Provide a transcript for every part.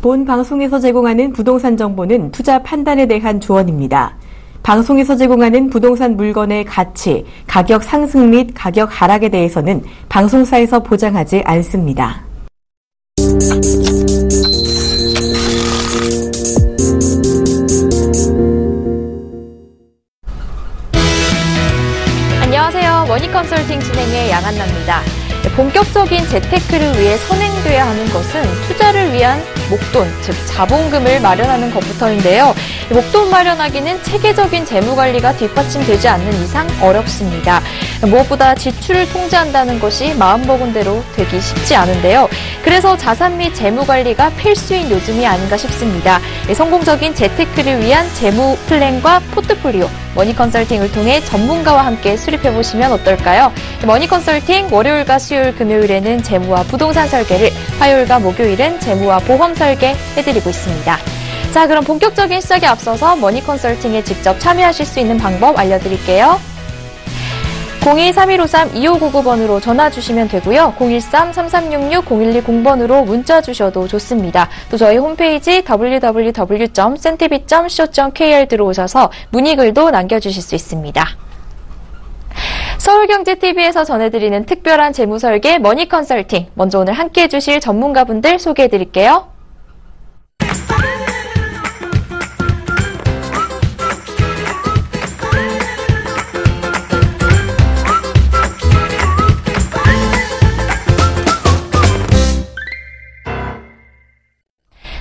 본 방송에서 제공하는 부동산 정보는 투자 판단에 대한 조언입니다. 방송에서 제공하는 부동산 물건의 가치, 가격 상승 및 가격 하락에 대해서는 방송사에서 보장하지 않습니다. 안녕하세요. 머니컨설팅 진행의 양한나입니다. 본격적인 재테크를 위해 선행돼야 하는 것은 투자를 위한 목돈, 즉 자본금을 마련하는 것부터인데요. 목돈 마련하기는 체계적인 재무관리가 뒷받침되지 않는 이상 어렵습니다. 무엇보다 지출을 통제한다는 것이 마음먹은 대로 되기 쉽지 않은데요. 그래서 자산 및 재무관리가 필수인 요즘이 아닌가 싶습니다. 성공적인 재테크를 위한 재무 플랜과 포트폴리오, 머니컨설팅을 통해 전문가와 함께 수립해보시면 어떨까요? 머니컨설팅 월요일과 수요일, 금요일에는 재무와 부동산 설계를, 화요일과 목요일은 재무와 보험 설계 해드리고 있습니다. 자, 그럼 본격적인 시작에 앞서서 머니컨설팅에 직접 참여하실 수 있는 방법 알려드릴게요. 02-3153-2599번으로 전화 주시면 되고요. 013-3366-0120번으로 문자 주셔도 좋습니다. 또 저희 홈페이지 www.centtv.co.kr 들어오셔서 문의글도 남겨주실 수 있습니다. 서울경제TV에서 전해드리는 특별한 재무설계 머니컨설팅. 먼저 오늘 함께해 주실 전문가분들 소개해드릴게요.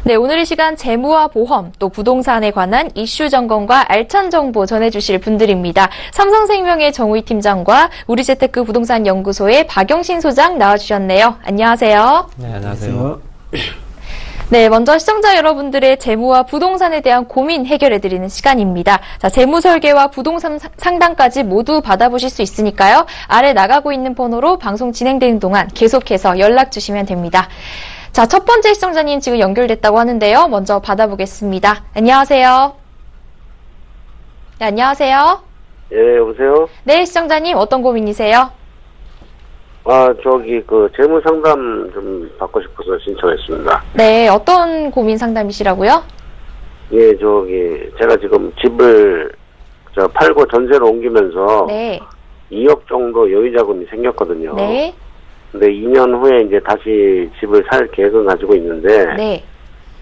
네, 오늘 이 시간 재무와 보험, 또 부동산에 관한 이슈 점검과 알찬 정보 전해주실 분들입니다. 삼성생명의 정우희 팀장과 우리재테크 부동산연구소의 박영신 소장 나와주셨네요. 안녕하세요. 네, 안녕하세요. 네, 먼저 시청자 여러분들의 재무와 부동산에 대한 고민 해결해드리는 시간입니다. 자, 재무 설계와 부동산 상담까지 모두 받아보실 수 있으니까요. 아래 나가고 있는 번호로 방송 진행되는 동안 계속해서 연락 주시면 됩니다. 자, 첫 번째 시청자님 지금 연결됐다고 하는데요. 먼저 받아보겠습니다. 안녕하세요. 네, 안녕하세요. 예, 여보세요? 네, 시청자님 어떤 고민이세요? 재무 상담 좀 받고 싶어서 신청했습니다. 네, 어떤 고민 상담이시라고요? 예, 제가 지금 집을 팔고 전세로 옮기면서 네. 2억 정도 여유 자금이 생겼거든요. 네. 근데 2년 후에 이제 다시 집을 살 계획은 가지고 있는데, 네.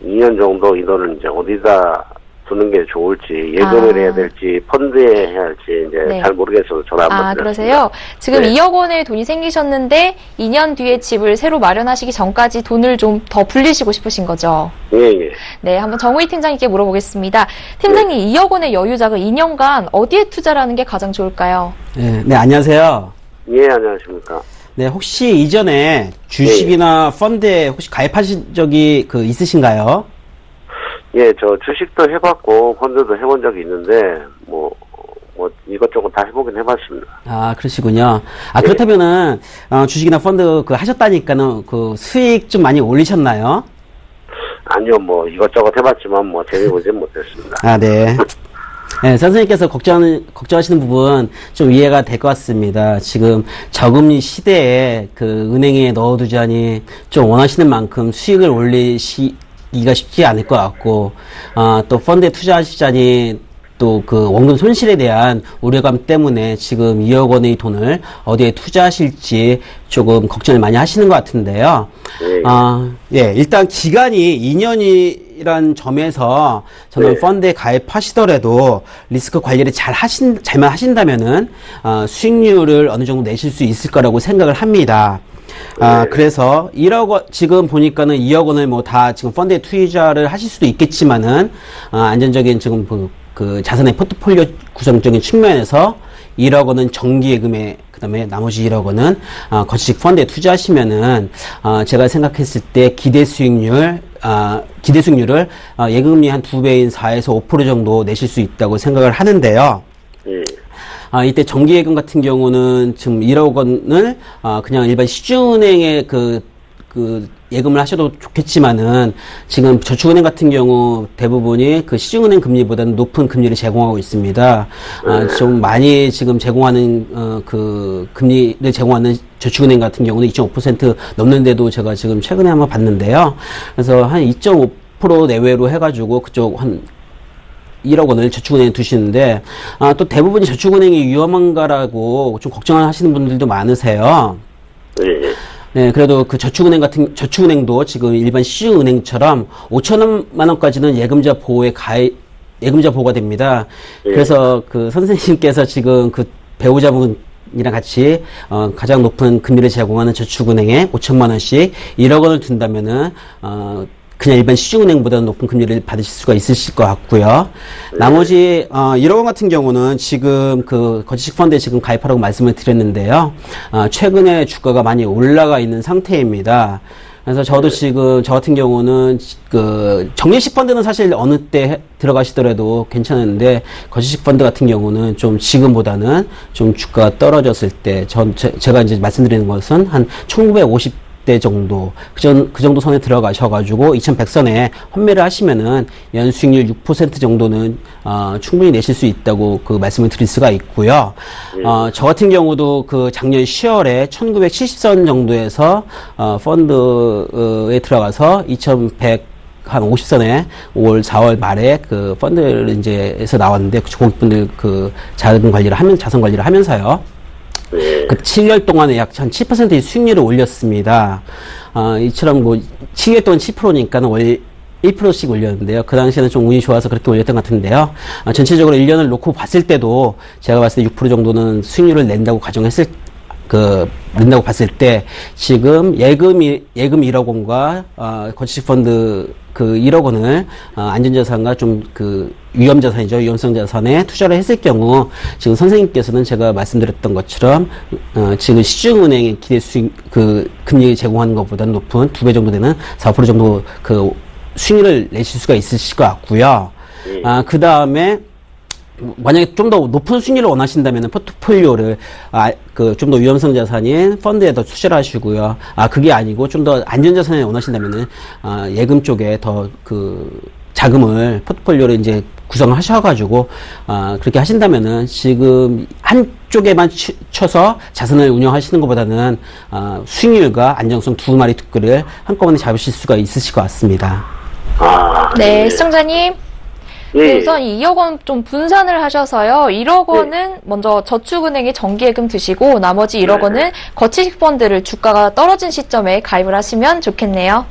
2년 정도 이 돈을 이제 어디다 두는 게 좋을지, 예금을 해야 될지, 펀드에 해야 할지, 이제 네. 잘 모르겠어서 전화 한번 드렸습니다. 그러세요? 지금 네. 2억 원의 돈이 생기셨는데, 2년 뒤에 집을 새로 마련하시기 전까지 돈을 좀 더 불리시고 싶으신 거죠? 예, 예. 네, 한번 정우희 팀장님께 물어보겠습니다. 팀장님, 네. 2억 원의 여유자금 2년간 어디에 투자를 하는 게 가장 좋을까요? 네, 안녕하세요. 예, 안녕하십니까. 네, 혹시 이전에 주식이나 펀드에 혹시 가입하신 적이 있으신가요? 예, 저 주식도 해봤고 펀드도 해본 적이 있는데 이것저것 다 해보긴 해봤습니다. 아, 그러시군요. 그렇다면은 주식이나 펀드 하셨다니까는 수익 좀 많이 올리셨나요? 아니요, 이것저것 해봤지만 재미보진 못했습니다. 아, 네. 네, 선생님께서 걱정하시는 부분 좀 이해가 될 것 같습니다. 지금 저금리 시대에 은행에 넣어두자니 좀 원하시는 만큼 수익을 올리기가 쉽지 않을 것 같고, 또 펀드에 투자하시자니 또 원금 손실에 대한 우려감 때문에 지금 2억 원의 돈을 어디에 투자하실지 조금 걱정을 많이 하시는 것 같은데요. 예, 일단 기간이 2년이란 점에서 저는 네. 펀드에 가입하시더라도 리스크 관리를 잘만 하신다면은 수익률을 어느 정도 내실 수 있을 거라고 생각을 합니다. 그래서 1억 원, 지금 보니까는 2억 원을 다 지금 펀드에 투자를 하실 수도 있겠지만은, 안전적인 지금 자산의 포트폴리오 구성적인 측면에서 1억 원은 정기예금에, 그 다음에 나머지 1억 원은, 거시식 펀드에 투자하시면은, 제가 생각했을 때 기대 수익률을, 예금리 한 2배인 4에서 5% 정도 내실 수 있다고 생각을 하는데요. 이때 정기예금 같은 경우는 지금 1억 원을, 그냥 일반 시중은행의 예금을 하셔도 좋겠지만은 지금 저축은행 같은 경우 대부분이 시중은행 금리보다는 높은 금리를 제공하고 있습니다. 좀 많이 지금 제공하는 금리를 제공하는 저축은행 같은 경우는 2.5% 넘는데도 제가 지금 최근에 한번 봤는데요. 그래서 한 2.5 10% 내외로 해가지고 그쪽 한 1억 원을 저축은행에 두시는데, 또 대부분이 저축은행이 위험한가라고 좀 걱정하시는 분들도 많으세요. 예. 네, 그래도 그 저축은행도 지금 일반 시중은행처럼 5천만 원까지는 예금자 보호가 됩니다. 예. 그래서 그 선생님께서 지금 그 배우자분이랑 같이, 가장 높은 금리를 제공하는 저축은행에 5천만 원씩 1억 원을 둔다면은, 그냥 일반 시중은행보다 높은 금리를 받으실 수가 있으실 것 같고요. 나머지 1억 원 같은 경우는 지금 그 거치식 펀드에 지금 가입하라고 말씀을 드렸는데요. 최근에 주가가 많이 올라가 있는 상태입니다. 그래서 저도 지금 저 같은 경우는 그 정리식 펀드는 사실 어느 때 들어가시더라도 괜찮은데 거치식 펀드 같은 경우는 좀 지금보다는 좀 주가가 떨어졌을 때 제가 이제 말씀드리는 것은 한 1950대 정도 그 정도 선에 들어가셔가지고 2100선에 환매를 하시면은 연수익률 6% 정도는 충분히 내실 수 있다고 그 말씀을 드릴 수가 있고요. 저 같은 경우도 그 작년 10월에 1970선 정도에서 펀드에 들어가서 2100한 50선에 5월, 4월 말에 그 펀드를 이제에서 나왔는데 고객분들 그 자산 관리를 하면서요. 그 7개월 동안에 약 한 7%의 수익률을 올렸습니다. 이처럼 뭐 7개월 동안 10%니까 월 1%씩 올렸는데요. 그 당시에는 좀 운이 좋아서 그렇게 올렸던 것 같은데요. 전체적으로 1년을 놓고 봤을 때도 제가 봤을 때 6% 정도는 수익률을 낸다고 낸다고 봤을 때 지금 예금 1억 원과 거치식 펀드 그 1억 원을 안전자산과 좀 그 위험자산이죠. 위험성 자산에 투자를 했을 경우 지금 선생님께서는 제가 말씀드렸던 것처럼 지금 시중은행의 기대 수익 그 금리 제공하는 것보다는 높은 2배 정도 되는 4% 정도 그 수익률을 내실 수가 있으실 것 같고요. 그 다음에 만약에 좀 더 높은 수익률을 원하신다면 포트폴리오를 좀 더 위험성 자산인 펀드에 더 투자를 하시고요. 그게 아니고 좀 더 안전 자산을 원하신다면은 예금 쪽에 더 그 자금을 포트폴리오를 이제 구성하셔가지고 그렇게 하신다면은 지금 한쪽에만 쳐서 자산을 운영하시는 것보다는 수익률과 안정성 두 마리 토끼를 한꺼번에 잡으실 수가 있으실 것 같습니다. 네, 시청자님. 네, 우선 2억 원 좀 분산을 하셔서요. 1억 원은 먼저 저축은행에 정기예금 드시고 나머지 1억 원은 거치식 펀드를 주가가 떨어진 시점에 가입을 하시면 좋겠네요.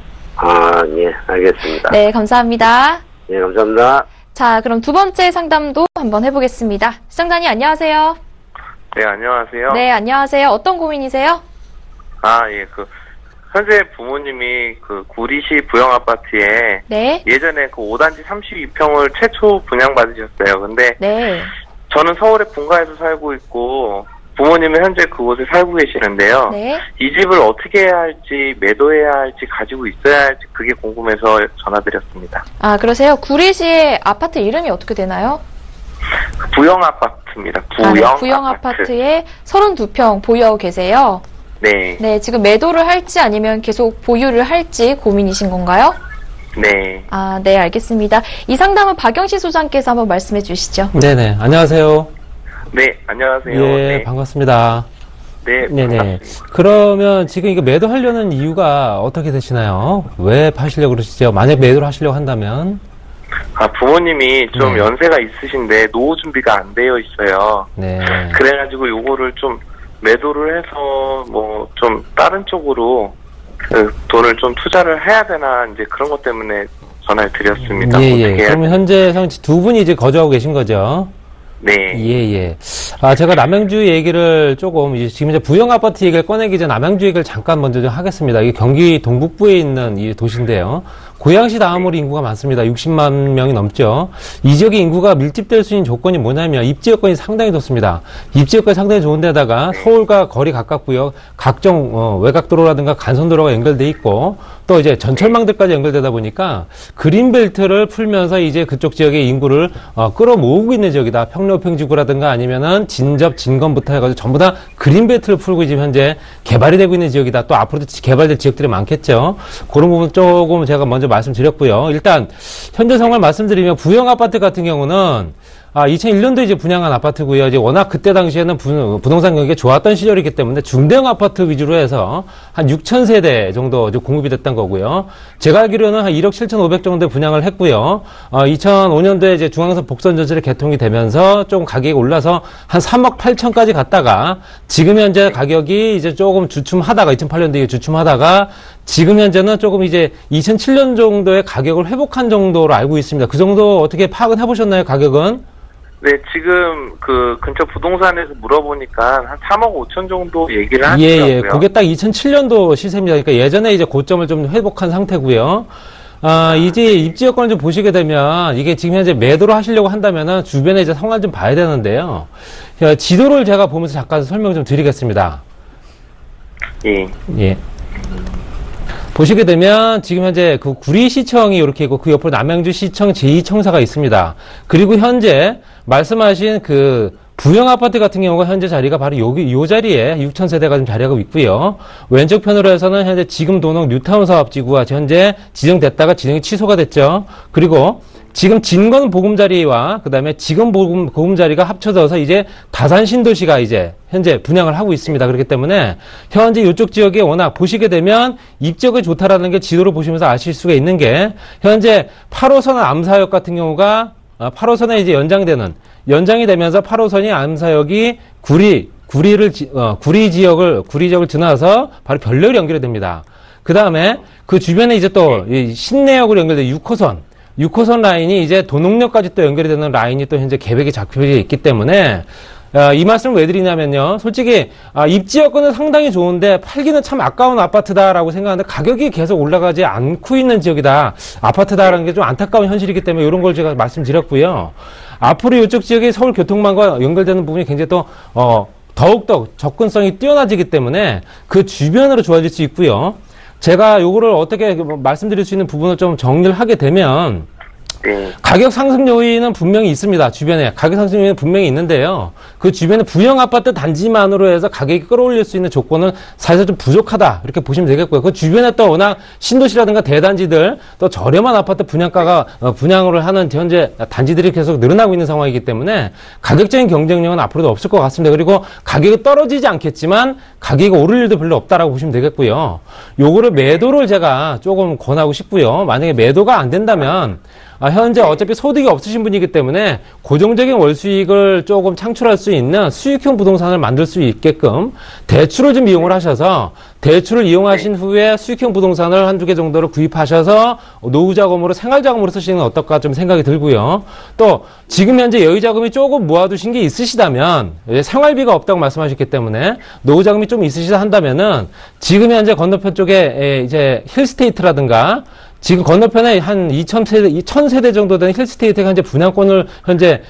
예, 알겠습니다. 네, 감사합니다. 예, 감사합니다. 자, 그럼 두 번째 상담도 한번 해보겠습니다. 시청자님 안녕하세요. 네, 안녕하세요. 네, 안녕하세요. 어떤 고민이세요? 예, 현재 부모님이 그 구리시 부영 아파트에 네. 예전에 그 5단지 32평을 최초 분양받으셨어요. 근데 네. 저는 서울의 본가에서 살고 있고 부모님은 현재 그곳에 살고 계시는데요. 네. 이 집을 어떻게 해야 할지 매도해야 할지 가지고 있어야 할지 그게 궁금해서 전화드렸습니다. 그러세요? 구리시의 아파트 이름이 어떻게 되나요? 부영 아파트입니다. 부영 아파트에 32평 보유하고 계세요? 네. 네, 지금 매도를 할지 아니면 계속 보유를 할지 고민이신 건가요? 네. 네, 알겠습니다. 이 상담은 박영시 소장께서 한번 말씀해 주시죠. 네네, 안녕하세요. 네, 안녕하세요. 예, 네. 반갑습니다. 네, 네네. 반갑습니다. 그러면 지금 이거 매도하려는 이유가 어떻게 되시나요? 왜 파시려고 그러시죠? 만약 매도를 하시려고 한다면? 부모님이 좀 네. 연세가 있으신데 노후 준비가 안 되어 있어요. 네. 그래가지고 요거를 좀 매도를 해서 뭐 좀 다른 쪽으로 돈을 좀 투자를 해야 되나 이제 그런 것 때문에 전화를 드렸습니다. 예, 어떻게 예. 해야 그러면 현재 두 분이 이제 거주하고 계신 거죠? 네. 예, 예. 제가 남양주 얘기를 조금, 지금 이제 부영 아파트 얘기를 꺼내기 전에 남양주 얘기를 잠깐 먼저 좀 하겠습니다. 이게 경기 동북부에 있는 이 도시인데요. 고양시 다음으로 인구가 많습니다. 60만 명이 넘죠. 이 지역의 인구가 밀집될 수 있는 조건이 뭐냐면 입지 여건이 상당히 좋습니다. 입지 여건이 상당히 좋은 데다가 서울과 거리 가깝고요. 각종 외곽도로라든가 간선도로가 연결돼 있고 또 이제 전철망들까지 연결되다 보니까 그린벨트를 풀면서 이제 그쪽 지역의 인구를 끌어모으고 있는 지역이다. 평로평지구라든가 아니면은 진접, 진검부터 해가지고 전부 다 그린벨트를 풀고 지금 현재 개발이 되고 있는 지역이다. 또 앞으로도 개발될 지역들이 많겠죠. 그런 부분 조금 제가 먼저 말씀드렸고요. 일단 현재 상황을 말씀드리면 부영 아파트 같은 경우는 2001년도에 이제 분양한 아파트고요. 이제 워낙 그때 당시에는 부동산 경기가 좋았던 시절이기 때문에 중대형 아파트 위주로 해서 한 6,000세대 정도 공급이 됐던 거고요. 제가 알기로는 한 1억 7,500 정도 분양을 했고요. 2005년도에 이제 중앙선 복선전철이 개통이 되면서 좀 가격이 올라서 한 3억 8천까지 갔다가 지금 현재 가격이 이제 조금 주춤하다가 2008년도에 주춤하다가 지금 현재는 조금 이제 2007년 정도의 가격을 회복한 정도로 알고 있습니다. 그 정도 어떻게 파악은 해보셨나요, 가격은? 네, 지금 그 근처 부동산에서 물어보니까 한 3억 5천 정도 얘기를 하시더라고요. 예. 그게 딱 2007년도 시세입니다. 그러니까 예전에 이제 고점을 좀 회복한 상태고요. 이제 입지 여건을 좀 보시게 되면 이게 지금 현재 매도를 하시려고 한다면은 주변에 이제 상황을 좀 봐야 되는데요. 지도를 제가 보면서 잠깐 설명 좀 드리겠습니다. 예. 보시게 되면 지금 현재 그 구리시청이 이렇게 있고 그 옆으로 남양주시청 제2청사가 있습니다. 그리고 현재 말씀하신 그 부영 아파트 같은 경우가 현재 자리가 바로 요 자리에 6,000세대가 좀 자리하고 있고요. 왼쪽 편으로 해서는 현재 지금 도농 뉴타운 사업지구가 현재 지정됐다가 지정이 취소가 됐죠. 그리고 지금 진건 보금자리와 그다음에 지금 보금자리가 합쳐져서 이제 다산 신도시가 이제 현재 분양을 하고 있습니다. 그렇기 때문에 현재 이쪽 지역에 워낙 보시게 되면 입지역이 좋다라는 게 지도를 보시면서 아실 수가 있는 게 현재 8호선 암사역 같은 경우가 8호선에 이제 연장이 되면서 8호선이 암사역이 구리 지역을 지나서 바로 별내로 연결이 됩니다. 그 다음에 그 주변에 이제 또 신내역으로 연결된 6호선 라인이 이제 도농역까지 또 연결이 되는 라인이 또 현재 계획이 잡혀져 있기 때문에 이 말씀을 왜 드리냐면요. 솔직히 입지 여건은 상당히 좋은데 팔기는 참 아까운 아파트다라고 생각하는데 가격이 계속 올라가지 않고 있는 지역이다. 아파트다라는 게 좀 안타까운 현실이기 때문에 이런 걸 제가 말씀드렸고요. 앞으로 이쪽 지역이 서울교통망과 연결되는 부분이 굉장히 또 더욱더 접근성이 뛰어나지기 때문에 그 주변으로 좋아질 수 있고요. 제가 요거를 어떻게 말씀드릴 수 있는 부분을 좀 정리를 하게 되면 가격 상승 요인은 분명히 있습니다. 주변에 가격 상승 요인은 분명히 있는데요. 그 주변에 부영 아파트 단지만으로 해서 가격이 끌어올릴 수 있는 조건은 사실 좀 부족하다 이렇게 보시면 되겠고요. 그 주변에 또 워낙 신도시라든가 대단지들 또 저렴한 아파트 분양가가 분양을 하는 현재 단지들이 계속 늘어나고 있는 상황이기 때문에 가격적인 경쟁력은 앞으로도 없을 것 같습니다. 그리고 가격이 떨어지지 않겠지만 가격이 오를 일도 별로 없다라고 보시면 되겠고요. 요거를 매도를 제가 조금 권하고 싶고요. 만약에 매도가 안 된다면 현재 어차피 소득이 없으신 분이기 때문에 고정적인 월수익을 조금 창출할 수 있는 수익형 부동산을 만들 수 있게끔 대출을 좀 이용을 하셔서 대출을 이용하신 후에 수익형 부동산을 한두 개 정도를 구입하셔서 노후자금으로 생활자금으로 쓰시는 건 어떨까 좀 생각이 들고요. 또 지금 현재 여유자금이 조금 모아두신 게 있으시다면 생활비가 없다고 말씀하셨기 때문에 노후자금이 좀 있으시다 한다면은 지금 현재 건너편 쪽에 이제 힐스테이트라든가 지금 건너편에 한 2,000세대 정도 되는 힐스테이트가 현재 분양권을 현재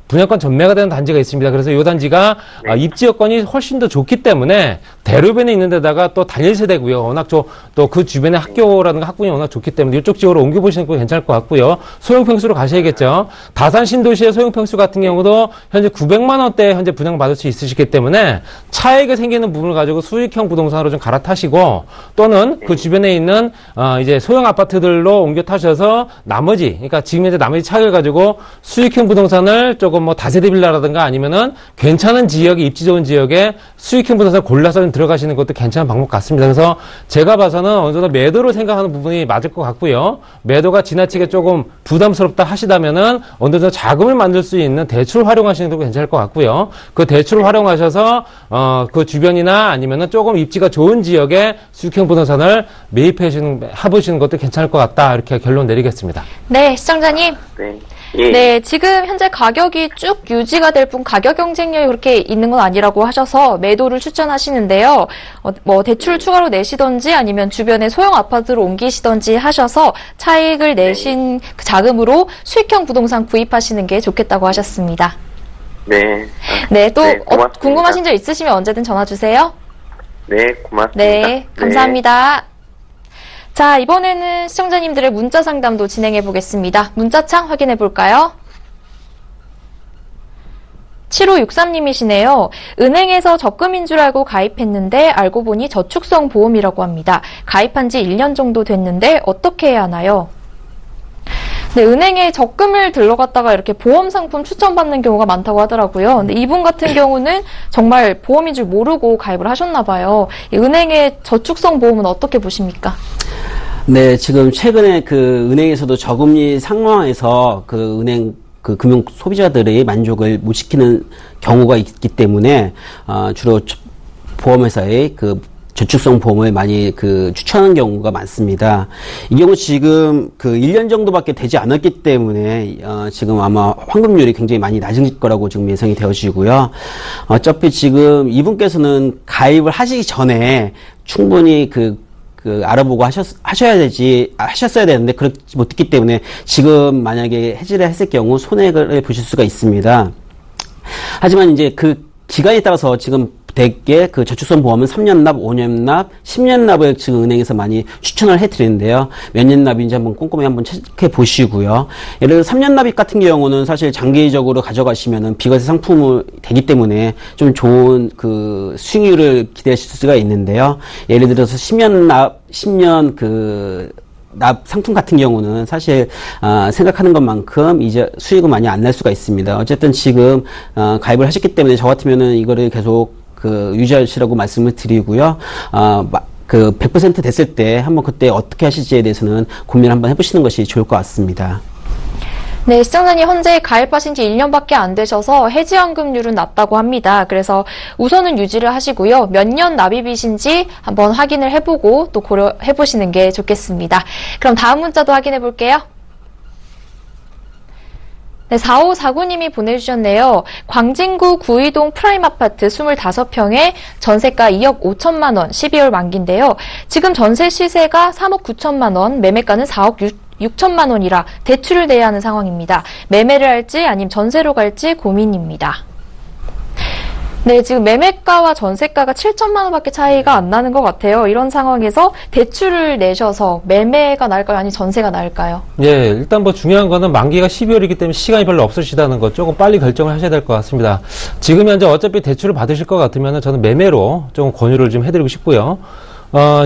분양권 전매가 되는 단지가 있습니다. 그래서 이 단지가 입지 여건이 훨씬 더 좋기 때문에 대로변에 있는 데다가 또 단일 세대고요. 워낙 또 그 주변에 학교라든가 학군이 워낙 좋기 때문에 이쪽 지역으로 옮겨보시는 거 괜찮을 것 같고요. 소형평수로 가셔야겠죠. 다산 신도시의 소형평수 같은 경우도 현재 900만 원대 현재 분양받을 수 있으시기 때문에 차익이 생기는 부분을 가지고 수익형 부동산으로 좀 갈아타시고 또는 그 주변에 있는 이제 소형 아파트들로 옮겨 타셔서 그러니까 지금 현재 나머지 차익을 가지고 수익형 부동산을 조금 뭐 다세대 빌라라든가 아니면은 괜찮은 지역에 입지 좋은 지역에 수익형 부동산을 골라서 들어가시는 것도 괜찮은 방법 같습니다. 그래서 제가 봐서는 어느 정도 매도를 생각하는 부분이 맞을 것 같고요. 매도가 지나치게 조금 부담스럽다 하시다면은 어느 정도 자금을 만들 수 있는 대출을 활용하시는 것도 괜찮을 것 같고요. 그 대출을 활용하셔서 그 주변이나 아니면은 조금 입지가 좋은 지역에 수익형 부동산을 해보시는 것도 괜찮을 것 같다. 이렇게 결론 내리겠습니다. 네, 시청자님. 네, 지금 현재 가격이 쭉 유지가 될 뿐 가격 경쟁력이 그렇게 있는 건 아니라고 하셔서 매도를 추천하시는데요. 뭐 대출을 추가로 내시던지 아니면 주변에 소형 아파트로 옮기시던지 하셔서 차익을 내신 그 자금으로 수익형 부동산 구입하시는 게 좋겠다고 하셨습니다. 네, 또 궁금하신 점 있으시면 언제든 전화 주세요. 네, 고맙습니다. 네, 감사합니다. 자, 이번에는 시청자님들의 문자 상담도 진행해 보겠습니다. 문자창 확인해 볼까요? 7563님이시네요. 은행에서 적금인 줄 알고 가입했는데 알고 보니 저축성 보험이라고 합니다. 가입한 지 1년 정도 됐는데 어떻게 해야 하나요? 네, 은행에 적금을 들러갔다가 이렇게 보험 상품 추천받는 경우가 많다고 하더라고요. 근데 이분 같은 경우는 정말 보험인 줄 모르고 가입을 하셨나 봐요. 이 은행의 저축성 보험은 어떻게 보십니까? 네, 지금 최근에 그 은행에서도 저금리 상황에서 그 은행 그 금융 소비자들의 만족을 못 시키는 경우가 있기 때문에 주로 보험회사의 그 저축성 보험을 많이 그 추천하는 경우가 많습니다. 이 경우 지금 그 1년 정도밖에 되지 않았기 때문에 지금 아마 환급률이 굉장히 많이 낮은 거라고 지금 예상이 되어지고요. 어차피 지금 이분께서는 가입을 하시기 전에 충분히 알아보고 하셨어야 되는데, 그렇지 못했기 때문에 지금 만약에 해지를 했을 경우 손해를 보실 수가 있습니다. 하지만 이제 그 기간에 따라서 지금 대개 그 저축성 보험은 3년 납, 5년 납, 10년 납을 지금 은행에서 많이 추천을 해드리는데요. 몇 년 납인지 한번 꼼꼼히 한번 체크해 보시고요. 예를 들어 3년 납입 같은 경우는 사실 장기적으로 가져가시면은 비과세 상품이 되기 때문에 좀 좋은 그 수익률을 기대하실 수가 있는데요. 예를 들어서 10년 납, 10년 납 상품 같은 경우는 사실 생각하는 것만큼 이제 수익은 많이 안 날 수가 있습니다. 어쨌든 지금 가입을 하셨기 때문에 저 같으면은 이거를 계속 유지하시라고 말씀을 드리고요. 100% 됐을 때 한번 그때 어떻게 하실지에 대해서는 고민을 한번 해보시는 것이 좋을 것 같습니다. 네, 시청자님 현재 가입하신 지 1년밖에 안 되셔서 해지환급률은 낮다고 합니다. 그래서 우선은 유지를 하시고요. 몇 년 납입이신지 한번 확인을 해보고 또 고려해보시는 게 좋겠습니다. 그럼 다음 문자도 확인해 볼게요. 네, 4549님이 보내주셨네요. 광진구 구의동 프라임 아파트 25평에 전세가 2억 5천만 원, 12월 만기인데요. 지금 전세 시세가 3억 9천만 원, 매매가는 4억 6천만 원이라 대출을 내야 하는 상황입니다. 매매를 할지 아니면 전세로 갈지 고민입니다. 네, 지금 매매가와 전세가가 7천만 원밖에 차이가 안 나는 것 같아요. 이런 상황에서 대출을 내셔서 매매가 나을까요? 아니면 전세가 나을까요? 예, 일단 뭐 중요한 거는 만기가 12월이기 때문에 시간이 별로 없으시다는 거 조금 빨리 결정을 하셔야 될 것 같습니다. 지금 현재 어차피 대출을 받으실 것 같으면 저는 매매로 좀 권유를 좀 해드리고 싶고요.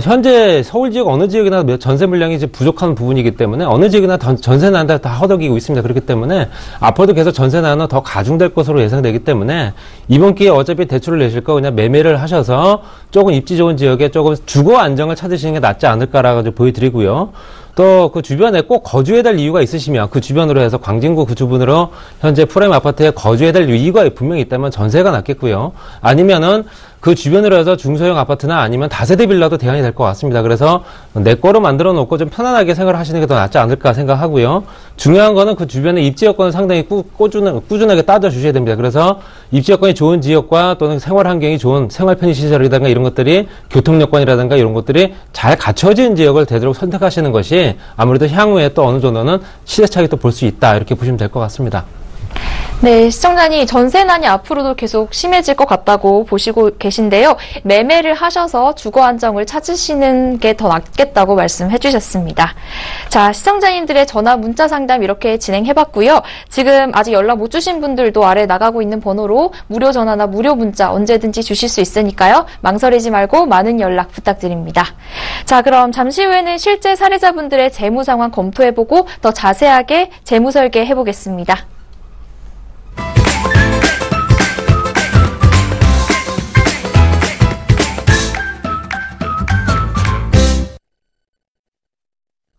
현재 서울 지역 어느 지역이나 전세 물량이 이제 부족한 부분이기 때문에 어느 지역이나 전세 난다 다 허덕이고 있습니다. 그렇기 때문에 앞으로도 계속 전세 난은 더 가중될 것으로 예상되기 때문에 이번 기회에 어차피 대출을 내실 거 그냥 매매를 하셔서 조금 입지 좋은 지역에 조금 주거 안정을 찾으시는 게 낫지 않을까라고 보여드리고요. 또 그 주변에 꼭 거주해야 될 이유가 있으시면 그 주변으로 해서 광진구 그 주변으로 현재 프라임 아파트에 거주해야 될 이유가 분명히 있다면 전세가 낫겠고요. 아니면은 그 주변으로 해서 중소형 아파트나 아니면 다세대 빌라도 대안이 될 것 같습니다. 그래서 내 거로 만들어 놓고 좀 편안하게 생활을 하시는 게 더 낫지 않을까 생각하고요. 중요한 거는 그 주변의 입지 여건을 상당히 꾸준하게 따져주셔야 됩니다. 그래서 입지 여건이 좋은 지역과 또는 생활 환경이 좋은 생활 편의 시설이라든가 이런 것들이 교통 여건이라든가 이런 것들이 잘 갖춰진 지역을 되도록 선택하시는 것이 아무래도 향후에 또 어느 정도는 시대착이 또 볼 수 있다 이렇게 보시면 될 것 같습니다. 네, 시청자님 전세난이 앞으로도 계속 심해질 것 같다고 보시고 계신데요. 매매를 하셔서 주거 안정을 찾으시는 게 더 낫겠다고 말씀해 주셨습니다. 자, 시청자님들의 전화 문자 상담 이렇게 진행해봤고요. 지금 아직 연락 못 주신 분들도 아래 나가고 있는 번호로 무료 전화나 무료 문자 언제든지 주실 수 있으니까요. 망설이지 말고 많은 연락 부탁드립니다. 자, 그럼 잠시 후에는 실제 사례자분들의 재무 상황 검토해보고 더 자세하게 재무 설계 해보겠습니다.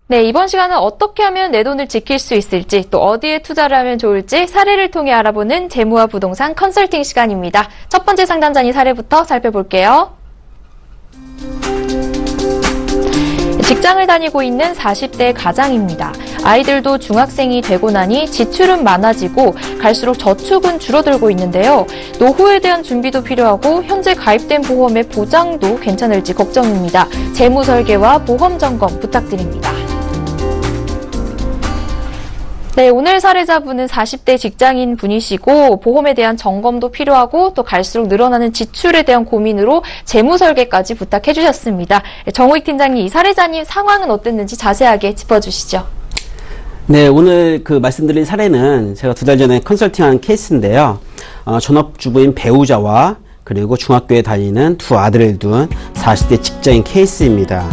네, 이번 시간은 어떻게 하면 내 돈을 지킬 수 있을지 또 어디에 투자를 하면 좋을지 사례를 통해 알아보는 재무와 부동산 컨설팅 시간입니다. 첫 번째 상담자님 사례부터 살펴볼게요. 직장을 다니고 있는 40대 가장입니다. 아이들도 중학생이 되고 나니 지출은 많아지고 갈수록 저축은 줄어들고 있는데요. 노후에 대한 준비도 필요하고 현재 가입된 보험의 보장도 괜찮을지 걱정입니다. 재무 설계와 보험 점검 부탁드립니다. 네, 오늘 사례자분은 40대 직장인 분이시고 보험에 대한 점검도 필요하고 또 갈수록 늘어나는 지출에 대한 고민으로 재무 설계까지 부탁해 주셨습니다. 정우익 팀장님, 이 사례자님 상황은 어땠는지 자세하게 짚어주시죠. 네, 오늘 말씀드린 사례는 제가 2달 전에 컨설팅한 케이스인데요. 전업주부인 배우자와 그리고 중학교에 다니는 2 아들을 둔 40대 직장인 케이스입니다.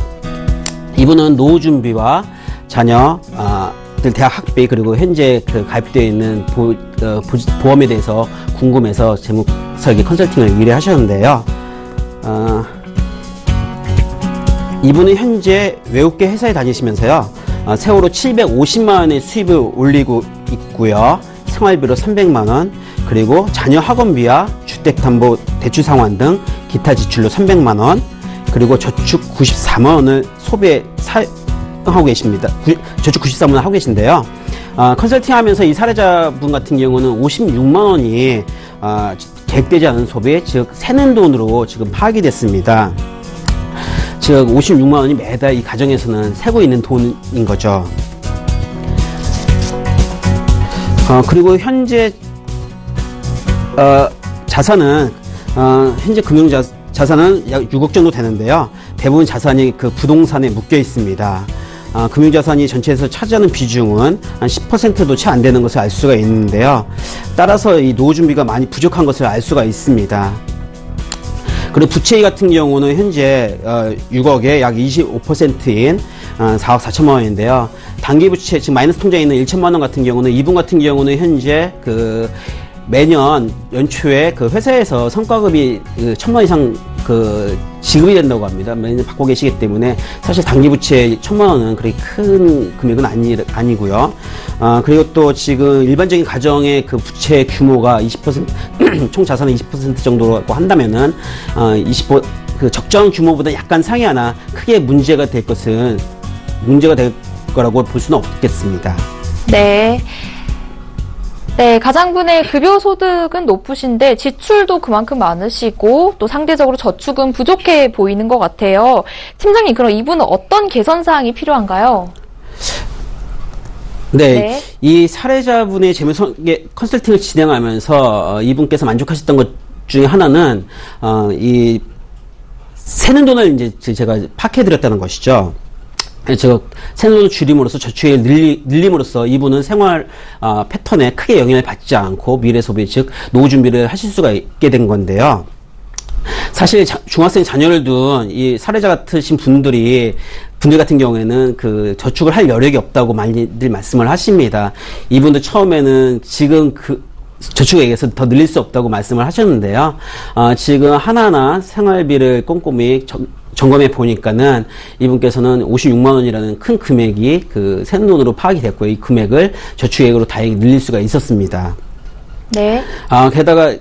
이분은 노후 준비와 자녀 자녀들 대학 학비 그리고 현재 그 가입되어 있는 보험에 대해서 궁금해서 재무 설계 컨설팅을 의뢰하셨는데요. 이분은 현재 외국계 회사에 다니시면서요. 세월호 750만 원의 수입을 올리고 있고요. 생활비로 300만 원, 그리고 자녀 학원비와 주택담보대출 상환 등 기타 지출로 300만 원, 그리고 저축 94만 원을 사용하고 계십니다. 저축 94만 원 하고 계신데요. 컨설팅하면서 이 사례자분 같은 경우는 56만 원이 계획되지 않은 소비, 즉 새는 돈으로 지금 파악이 됐습니다. 즉 56만 원이 매달 이 가정에서는 새고 있는 돈인 거죠. 그리고 현재 자산은 현재 자산은 약 6억 정도 되는데요. 대부분 자산이 그 부동산에 묶여 있습니다. 금융자산이 전체에서 차지하는 비중은 한 10%도 채 안 되는 것을 알 수가 있는데요. 따라서 이 노후 준비가 많이 부족한 것을 알 수가 있습니다. 그리고 부채 같은 경우는 현재 6억에 약 25%인 4억 4천만 원인데요. 단기 부채, 지금 마이너스 통장에 있는 1천만 원 같은 경우는 이분 같은 경우는 현재 그 매년 연초에 그 회사에서 성과급이 1,000만 원 이상 그 지급이 된다고 합니다. 매년 받고 계시기 때문에 사실 단기 부채 1,000만 원은 그렇게 큰 금액은 아니고요. 그리고 또 지금 일반적인 가정의 그 부채 규모가 20% 총 자산의 20% 정도라고 한다면은 그 적정한 규모보다 약간 상회하나 크게 문제가 될 거라고 볼 수는 없겠습니다. 네. 네, 가장분의 급여 소득은 높으신데 지출도 그만큼 많으시고 또 상대적으로 저축은 부족해 보이는 것 같아요. 팀장님, 그럼 이분은 어떤 개선 사항이 필요한가요? 네, 이 사례자분의 재무 설계 컨설팅을 진행하면서 이분께서 만족하셨던 것 중에 하나는 이 새는 돈을 이제 제가 파악해드렸다는 것이죠. 제가 새는 돈을 줄임으로써 저축액을 늘림으로써 이분은 생활 패턴에 크게 영향을 받지 않고 미래 소비, 즉 노후 준비를 하실 수가 있게 된 건데요. 사실 중학생 자녀를 둔 이 사례자 같으신 분들 같은 경우에는 그 저축을 할 여력이 없다고 많이들 말씀을 하십니다. 이분도 처음에는 지금 그 저축액에서 더 늘릴 수 없다고 말씀을 하셨는데요. 지금 하나하나 생활비를 꼼꼼히 점검해 보니까는 이분께서는 56만 원이라는 큰 금액이 그 새는 돈으로 파악이 됐고, 이 금액을 저축액으로 다행히 늘릴 수가 있었습니다. 네. 게다가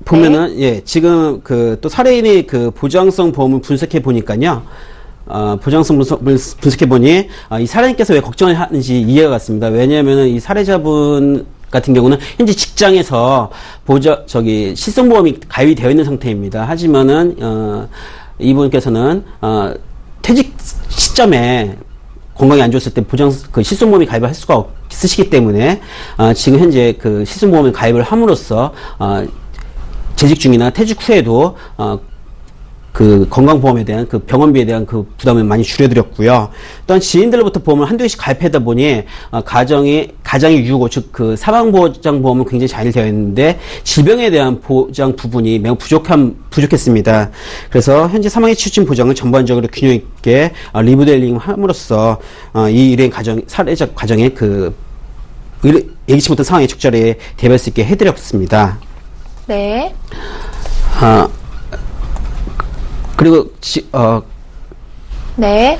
보면은, 네. 예, 지금 또 사례인이 보장성 보험을 분석해 보니까요. 보장성 분석해 보니, 이 사례인께서 왜 걱정을 하는지 이해가 갔습니다. 왜냐하면은 이 사례자분 같은 경우는 현재 직장에서 실손보험이 가입이 되어 있는 상태입니다. 하지만은 이분께서는 퇴직 시점에 건강이 안 좋았을 때 실손보험이 가입을 할 수가 없으시기 때문에 지금 현재 그 실손보험을 가입을 함으로써 재직 중이나 퇴직 후에도 그 건강보험에 대한 그 병원비에 대한 그 부담을 많이 줄여드렸고요. 또한 지인들로부터 보험을 한두 개씩 가입하다 보니 가정의 유고, 즉 그 사망보장보험은 굉장히 잘 되어 있는데 질병에 대한 보장 부분이 매우 부족했습니다. 그래서 현재 사망에 치우친 보장을 전반적으로 균형 있게 리모델링함으로써 이 일행 사례자 가정의 그 예기치 못한 상황에 적절히 대비할 수 있게 해드렸습니다. 네. 그리고 네.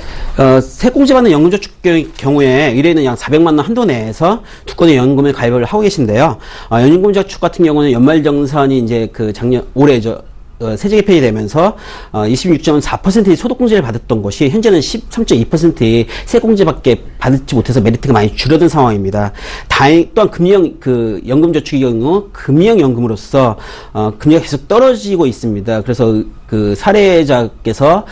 세공제 받는 연금저축 경우에 일회는 약 400만 원 한도 내에서 두 건의 연금을 가입을 하고 계신데요. 연금저축 같은 경우는 연말정산이 이제 올해 세제 개편이 되면서 26.4%의 소득공제를 받았던 것이 현재는 13.2%의 세공제밖에 받지 못해서 메리트가 많이 줄어든 상황입니다. 또한 연금저축의 경우 금융연금으로서 금리가 계속 떨어지고 있습니다. 그래서 그 사례자께서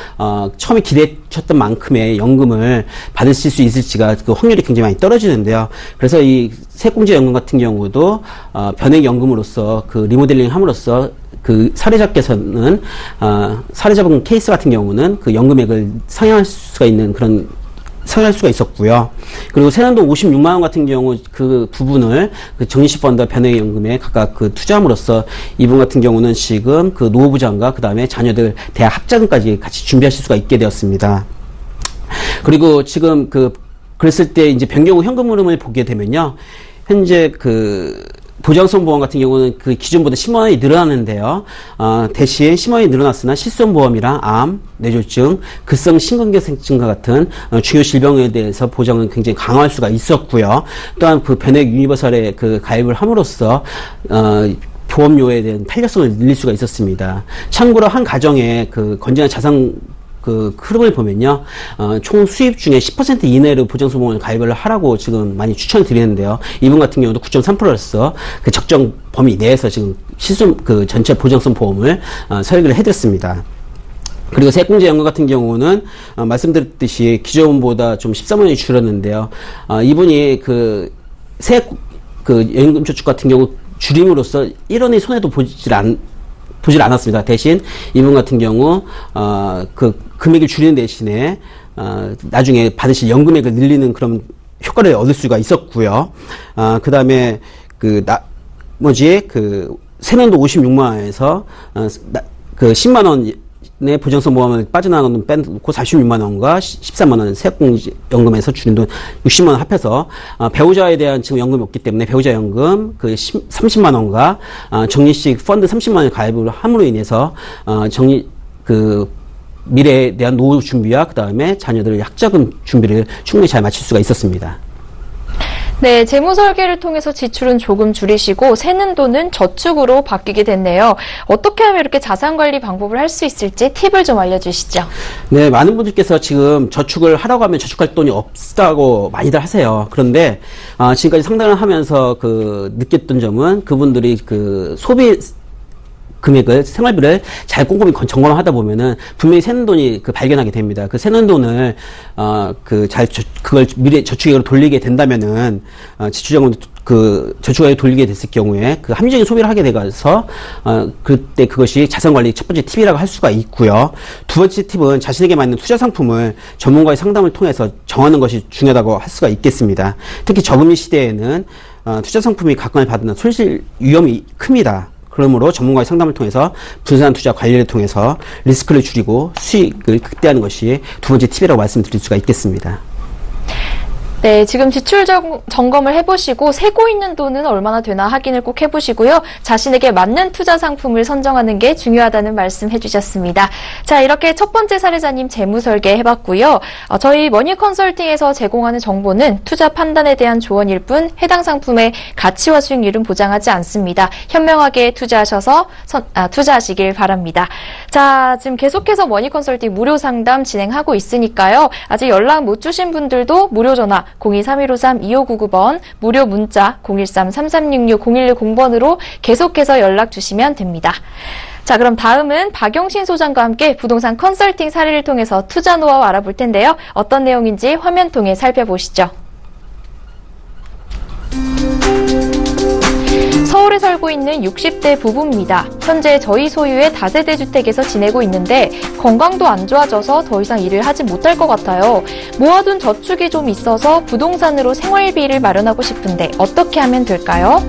처음에 기대하셨던 만큼의 연금을 받으실 수 있을지가 그 확률이 굉장히 많이 떨어지는데요. 그래서 이 세공제 연금 같은 경우도 변액연금으로서 그 리모델링 함으로써 그 사례자께서는 사례자분 케이스 같은 경우는 그 연금액을 상향할 수가 있었고요. 그리고 세난도 56만 원 같은 경우 그 부분을 그 정리식펀드와 변액연금에 각각 그 투자함으로써 이분 같은 경우는 지금 그 노후부장과 그 다음에 자녀들 대학 학자금까지 같이 준비하실 수가 있게 되었습니다. 그리고 지금 그랬을 때 이제 변경 후 현금 흐름을 보게 되면요. 현재 그 보장성 보험 같은 경우는 그 기존보다 10만 원이 늘어났는데요. 대신 10만 원이 늘어났으나 실손보험이랑 암, 뇌졸중, 급성 심근경색증과 같은 중요 질병에 대해서 보장은 굉장히 강화할 수가 있었고요. 또한 그 변액 유니버설에 그 가입을 함으로써 보험료에 대한 탄력성을 늘릴 수가 있었습니다. 참고로 한 가정의 그 건전한 자산 그 흐름을 보면요, 총 수입 중에 10% 이내로 보장성보험을 가입을 하라고 지금 많이 추천을 드리는데요. 이분 같은 경우도 9.3%로서 그 적정 범위 내에서 지금 실손 그 전체 보장성 보험을 설계를 해드렸습니다. 그리고 세액공제연금 같은 경우는 말씀드렸듯이 기존보다 좀 13만 원이 줄었는데요. 이분이 그 세액 그 연금저축 같은 경우 줄임으로써 1원의 손해도 보질 않았습니다. 대신 이분 같은 경우 그 금액을 줄이는 대신에 나중에 받으실 연금액을 늘리는 그런 효과를 얻을 수가 있었고요. 그 다음에 그 세면도 56만 원에서 그 10만 원의 보장성 보험을 빠져나가는 돈 빼놓고 46만 원과 13만 원 세액공제연금에서 주는 돈 60만 원 합해서 배우자에 대한 지금 연금이 없기 때문에 배우자 연금 그 30만 원과 적립식 펀드 30만 원을 가입을 함으로 인해서 미래에 대한 노후 준비와 그 다음에 자녀들의 학자금 준비를 충분히 잘 마칠 수가 있었습니다. 네, 재무 설계를 통해서 지출은 조금 줄이시고 새는 돈은 저축으로 바뀌게 됐네요. 어떻게 하면 이렇게 자산 관리 방법을 할 수 있을지 팁을 좀 알려주시죠. 네, 많은 분들께서 지금 저축을 하라고 하면 저축할 돈이 없다고 많이들 하세요. 그런데 지금까지 상담을 하면서 느꼈던 점은 그분들이 소비 금액을, 생활비를 잘 꼼꼼히 점검을 하다 보면은 분명히 새는 돈이 발견하게 됩니다. 그 새는 돈을, 그걸 미래 저축액으로 돌리게 된다면은, 지출자금을 저축액으로 돌리게 됐을 경우에 합리적인 소비를 하게 돼가서, 그때 그것이 자산관리 첫 번째 팁이라고 할 수가 있고요. 두 번째 팁은 자신에게 맞는 투자 상품을 전문가의 상담을 통해서 정하는 것이 중요하다고 할 수가 있겠습니다. 특히 저금리 시대에는, 투자 상품이 각광을 받는 손실 위험이 큽니다. 그러므로 전문가의 상담을 통해서 분散투자 관리를 통해서 리스크를 줄이고 수익을 극대화하는 것이 두 번째 팁이라고 말씀드릴 수가 있겠습니다. 네, 지금 지출 점검을 해보시고 세고 있는 돈은 얼마나 되나 확인을 꼭 해보시고요. 자신에게 맞는 투자 상품을 선정하는 게 중요하다는 말씀 해주셨습니다. 자, 이렇게 첫 번째 사례자님 재무 설계 해봤고요. 저희 머니 컨설팅에서 제공하는 정보는 투자 판단에 대한 조언일 뿐 해당 상품의 가치와 수익률은 보장하지 않습니다. 현명하게 투자하셔서 투자하시길 바랍니다. 자, 지금 계속해서 머니 컨설팅 무료 상담 진행하고 있으니까요. 아직 연락 못 주신 분들도 무료 전화 02-3153-2599번, 무료 문자 013-3366-0110번으로 계속해서 연락 주시면 됩니다. 자, 그럼 다음은 박영신 소장과 함께 부동산 컨설팅 사례를 통해서 투자 노하우 알아볼 텐데요. 어떤 내용인지 화면 통해 살펴보시죠. 서울에 살고 있는 60대 부부입니다. 현재 저희 소유의 다세대 주택에서 지내고 있는데 건강도 안 좋아져서 더 이상 일을 하지 못할 것 같아요. 모아둔 저축이 좀 있어서 부동산으로 생활비를 마련하고 싶은데 어떻게 하면 될까요?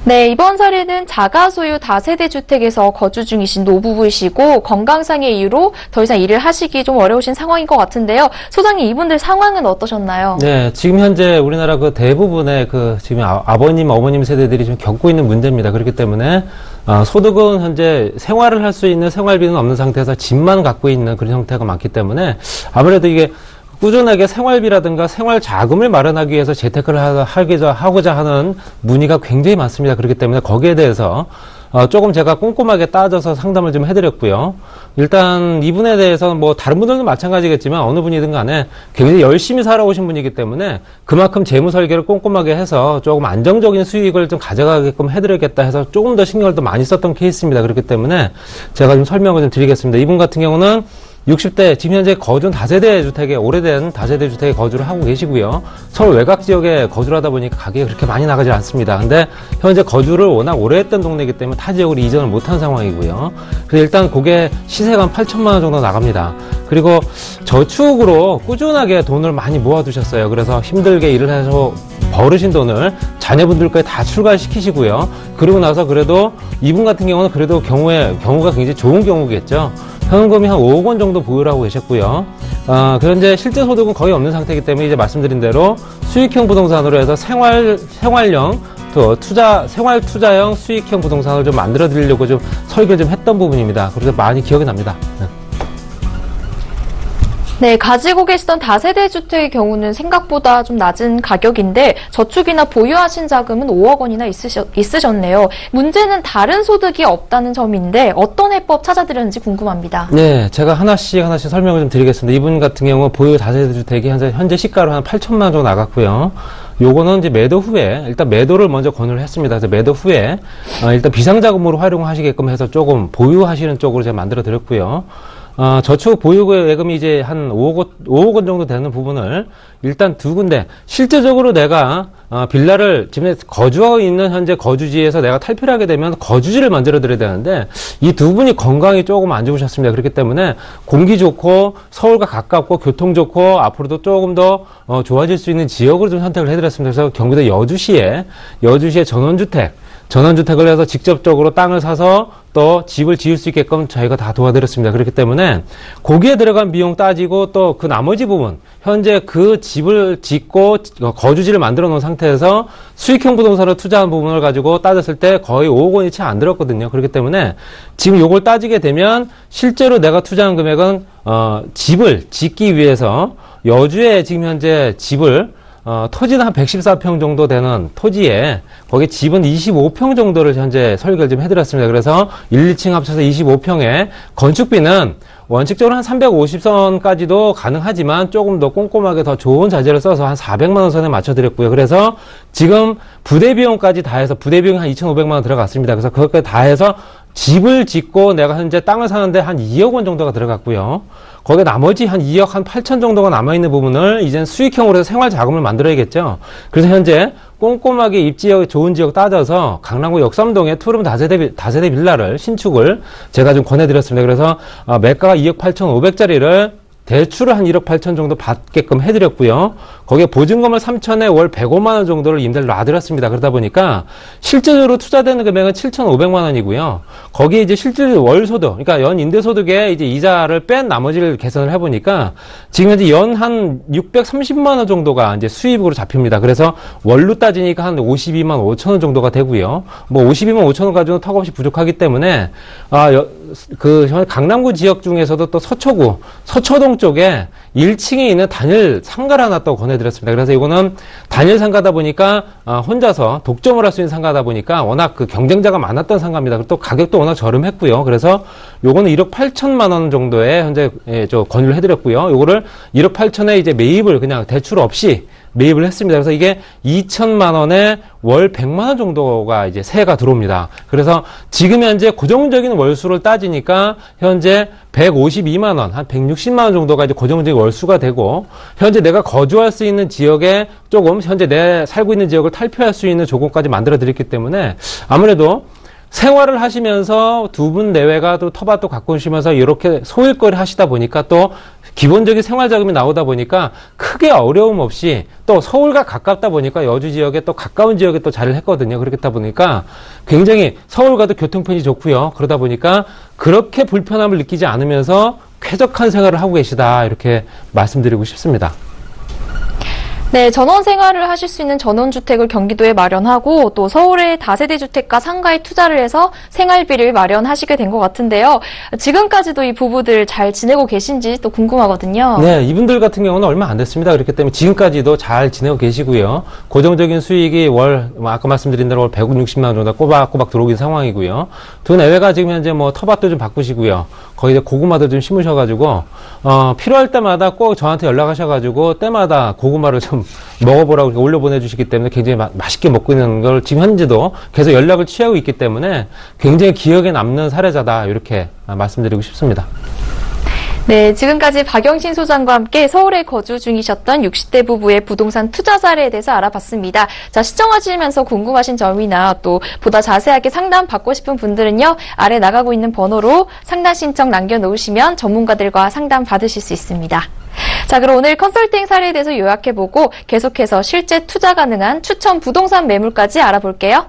네, 이번 사례는 자가 소유 다세대 주택에서 거주 중이신 노부부이시고 건강상의 이유로 더 이상 일을 하시기 좀 어려우신 상황인 것 같은데요. 소장님, 이분들 상황은 어떠셨나요? 네, 지금 현재 우리나라 대부분의 지금 아버님, 어머님 세대들이 좀 겪고 있는 문제입니다. 그렇기 때문에 소득은 현재 생활을 할 수 있는 생활비는 없는 상태에서 집만 갖고 있는 그런 형태가 많기 때문에 아무래도 이게 꾸준하게 생활비라든가 생활 자금을 마련하기 위해서 재테크를 하고자 하는 문의가 굉장히 많습니다. 그렇기 때문에 거기에 대해서 조금 제가 꼼꼼하게 따져서 상담을 좀 해드렸고요. 일단 이분에 대해서는 다른 분들도 마찬가지겠지만 어느 분이든 간에 굉장히 열심히 살아오신 분이기 때문에 그만큼 재무 설계를 꼼꼼하게 해서 조금 안정적인 수익을 좀 가져가게끔 해드리겠다 해서 조금 더 신경을 더 많이 썼던 케이스입니다. 그렇기 때문에 제가 좀 설명을 좀 드리겠습니다. 이분 같은 경우는 60대, 지금 현재 거주는 다세대 주택에, 오래된 다세대 주택에 거주를 하고 계시고요. 서울 외곽 지역에 거주를 하다 보니까 가격이 그렇게 많이 나가지 않습니다. 근데 현재 거주를 워낙 오래 했던 동네이기 때문에 타 지역으로 이전을 못한 상황이고요. 그래서 일단 그게 시세가 한 8천만 원 정도 나갑니다. 그리고 저축으로 꾸준하게 돈을 많이 모아두셨어요. 그래서 힘들게 일을 해서 벌으신 돈을 자녀분들까지 다 출가시키시고요. 그리고 나서 그래도 이분 같은 경우는 그래도 경우가 굉장히 좋은 경우겠죠. 현금이 한 5억 원 정도 보유를 하고 계셨고요. 그런데 실제 소득은 거의 없는 상태이기 때문에 이제 말씀드린 대로 수익형 부동산으로 해서 생활형 생활 투자형 수익형 부동산을 좀 만들어 드리려고 좀 설계를 좀 했던 부분입니다. 그래서 많이 기억이 납니다. 네, 가지고 계시던 다세대 주택의 경우는 생각보다 좀 낮은 가격인데 저축이나 보유하신 자금은 5억 원이나 있으셨네요. 문제는 다른 소득이 없다는 점인데 어떤 해법 찾아드렸는지 궁금합니다. 네, 제가 하나씩 설명을 좀 드리겠습니다. 이분 같은 경우는 보유 다세대 주택이 현재 시가로 한 8천만 원 정도 나갔고요. 요거는 이제 매도 후에 일단 매도를 먼저 권유를 했습니다. 그래서 매도 후에 일단 비상자금으로 활용하시게끔 해서 조금 보유하시는 쪽으로 제가 만들어 드렸고요. 저축 보유예금이 이제 한 5억 원 정도 되는 부분을 일단 두 군데, 실제적으로 내가, 빌라를 집에 거주하고 있는 현재 거주지에서 내가 탈피를 하게 되면 거주지를 만들어 드려야 되는데, 이 두 분이 건강이 조금 안 좋으셨습니다. 그렇기 때문에 공기 좋고, 서울과 가깝고, 교통 좋고, 앞으로도 조금 더, 좋아질 수 있는 지역으로 좀 선택을 해드렸습니다. 그래서 경기도 여주시에 전원주택을 해서 직접적으로 땅을 사서 또 집을 지을 수 있게끔 저희가 다 도와드렸습니다. 그렇기 때문에 거기에 들어간 비용 따지고 또 그 나머지 부분, 현재 그 집을 짓고 거주지를 만들어 놓은 상태에서 수익형 부동산으로 투자한 부분을 가지고 따졌을 때 거의 5억 원이 채 안 들었거든요. 그렇기 때문에 지금 요걸 따지게 되면 실제로 내가 투자한 금액은 집을 짓기 위해서 여주에 지금 현재 집을 토지는 한 114평 정도 되는 토지에 거기 집은 25평 정도를 현재 설계를 좀 해드렸습니다. 그래서 1, 2층 합쳐서 25평에 건축비는 원칙적으로 한 350선까지도 가능하지만 조금 더 꼼꼼하게 더 좋은 자재를 써서 한 400만 원 선에 맞춰드렸고요. 그래서 지금 부대 비용까지 다 해서 부대 비용이 한 2,500만 원 들어갔습니다. 그래서 그것까지 다 해서 집을 짓고 내가 현재 땅을 사는데 한 2억 원 정도가 들어갔고요. 거기에 나머지 한 2억 한 8천 정도가 남아있는 부분을 이젠 수익형으로 해서 생활 자금을 만들어야겠죠. 그래서 현재 꼼꼼하게 입지역, 좋은 지역 따져서 강남구 역삼동에 투룸 다세대 빌라를 신축을 제가 좀 권해드렸습니다. 그래서 매가가 2억 8,500짜리를 대출을 한 1억 8천 정도 받게끔 해드렸고요. 거기에 보증금을 3천에 월 105만 원 정도를 임대를 놔드렸습니다. 그러다 보니까 실제적으로 투자되는 금액은 7,500만 원이고요. 거기에 이제 실질적으로 월소득, 그러니까 연 임대소득에 이제 이자를 뺀 나머지를 계산을 해보니까 지금 현재 연 한 630만 원 정도가 이제 수입으로 잡힙니다. 그래서 월로 따지니까 한 52만 5천 원 정도가 되고요. 뭐 52만 5천 원 가지고는 턱없이 부족하기 때문에 강남구 지역 중에서도 또 서초동 쪽에 1층에 있는 단일 상가를 하나 또 권해드렸습니다. 그래서 이거는 단일 상가다 보니까 혼자서 독점을 할 수 있는 상가다 보니까 워낙 그 경쟁자가 많았던 상가입니다. 그리고 또 가격도 워낙 저렴했고요. 그래서 요거는 1억 8천만 원 정도에 현재 권유를 해드렸고요. 요거를 1억 8천에 이제 매입을 그냥 대출 없이 매입을 했습니다. 그래서 이게 2천만 원에 월 100만 원 정도가 이제 세가 들어옵니다. 그래서 지금 현재 고정적인 월수를 따지니까 현재 152만 원, 한 160만 원 정도가 이제 고정적인 월수가 되고, 현재 내가 거주할 수 있는 지역에 조금 현재 내 살고 있는 지역을 탈피할 수 있는 조건까지 만들어 드렸기 때문에 아무래도 생활을 하시면서 두 분 내외가 또 터밭도 가꾸시면서 이렇게 소일거리 하시다 보니까 또 기본적인 생활 자금이 나오다 보니까 크게 어려움 없이 또 서울과 가깝다 보니까 여주 지역에 또 가까운 지역에 또 자리를 했거든요. 그렇다 보니까 굉장히 서울과도 교통편이 좋고요. 그러다 보니까 그렇게 불편함을 느끼지 않으면서 쾌적한 생활을 하고 계시다, 이렇게 말씀드리고 싶습니다. 네, 전원 생활을 하실 수 있는 전원주택을 경기도에 마련하고 또 서울의 다세대 주택과 상가에 투자를 해서 생활비를 마련하시게 된 것 같은데요. 지금까지도 이 부부들 잘 지내고 계신지 또 궁금하거든요. 네, 이분들 같은 경우는 얼마 안 됐습니다. 그렇기 때문에 지금까지도 잘 지내고 계시고요. 고정적인 수익이 아까 말씀드린 대로 월 160만 원 정도 꼬박꼬박 들어오는 상황이고요. 두 내외가 지금 현재 뭐 터밭도 좀 바꾸시고요. 거기 이제 고구마도 좀 심으셔가지고, 필요할 때마다 꼭 저한테 연락하셔가지고, 때마다 고구마를 좀 먹어보라고 올려보내주시기 때문에 굉장히 맛있게 먹고 있는 걸 지금 현재도 계속 연락을 취하고 있기 때문에 굉장히 기억에 남는 사례자다, 이렇게 말씀드리고 싶습니다. 네, 지금까지 박영신 소장과 함께 서울에 거주 중이셨던 60대 부부의 부동산 투자 사례에 대해서 알아봤습니다. 자, 시청하시면서 궁금하신 점이나 또 보다 자세하게 상담 받고 싶은 분들은요, 아래 나가고 있는 번호로 상담 신청 남겨놓으시면 전문가들과 상담 받으실 수 있습니다. 자, 그럼 오늘 컨설팅 사례에 대해서 요약해보고 계속해서 실제 투자 가능한 추천 부동산 매물까지 알아볼게요.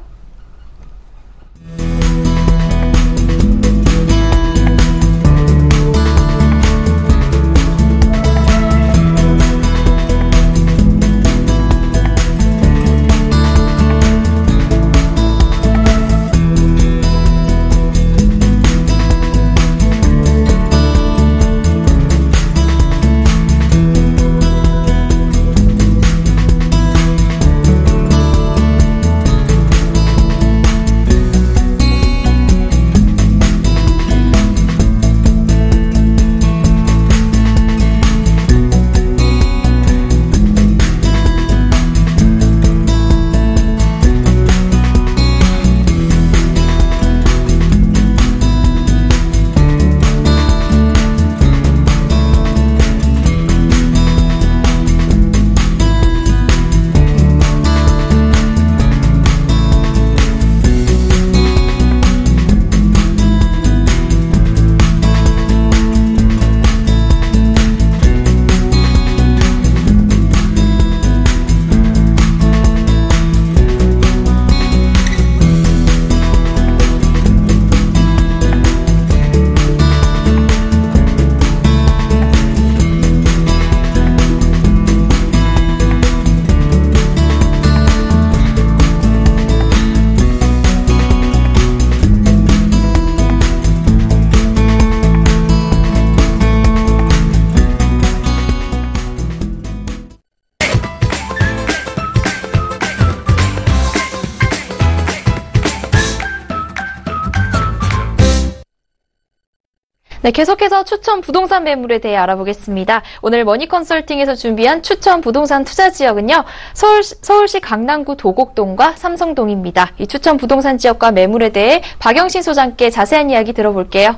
네, 계속해서 추천 부동산 매물에 대해 알아보겠습니다. 오늘 머니컨설팅에서 준비한 추천 부동산 투자 지역은요. 서울시 강남구 도곡동과 삼성동입니다. 이 추천 부동산 지역과 매물에 대해 박영신 소장께 자세한 이야기 들어볼게요.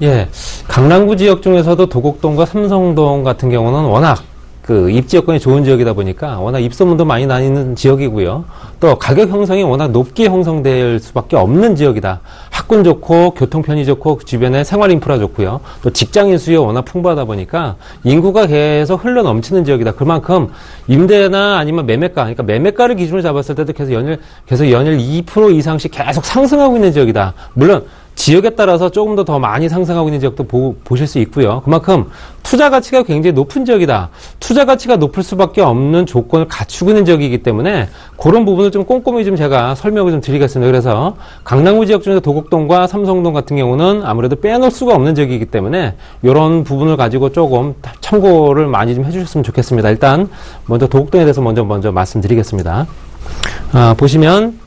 예, 강남구 지역 중에서도 도곡동과 삼성동 같은 경우는 워낙 입지 여건이 좋은 지역이다 보니까 워낙 입소문도 많이 나는 지역이고요. 또 가격 형성이 워낙 높게 형성될 수밖에 없는 지역이다. 학군 좋고 교통편이 좋고 주변에 생활 인프라 좋고요. 또 직장인 수요 워낙 풍부하다 보니까 인구가 계속 흘러 넘치는 지역이다. 그만큼 임대나 아니면 매매가, 그러니까 매매가를 기준으로 잡았을 때도 계속 연일 2% 이상씩 계속 상승하고 있는 지역이다. 물론 지역에 따라서 조금 더 많이 상승하고 있는 지역도 보실 수 있고요. 그만큼 투자 가치가 굉장히 높은 지역이다. 투자 가치가 높을 수밖에 없는 조건을 갖추고 있는 지역이기 때문에 그런 부분을 좀 꼼꼼히 좀 제가 설명을 좀 드리겠습니다. 그래서 강남구 지역 중에서 도곡동과 삼성동 같은 경우는 아무래도 빼놓을 수가 없는 지역이기 때문에 이런 부분을 가지고 조금 참고를 많이 좀 해주셨으면 좋겠습니다. 일단 먼저 도곡동에 대해서 먼저 말씀드리겠습니다. 보시면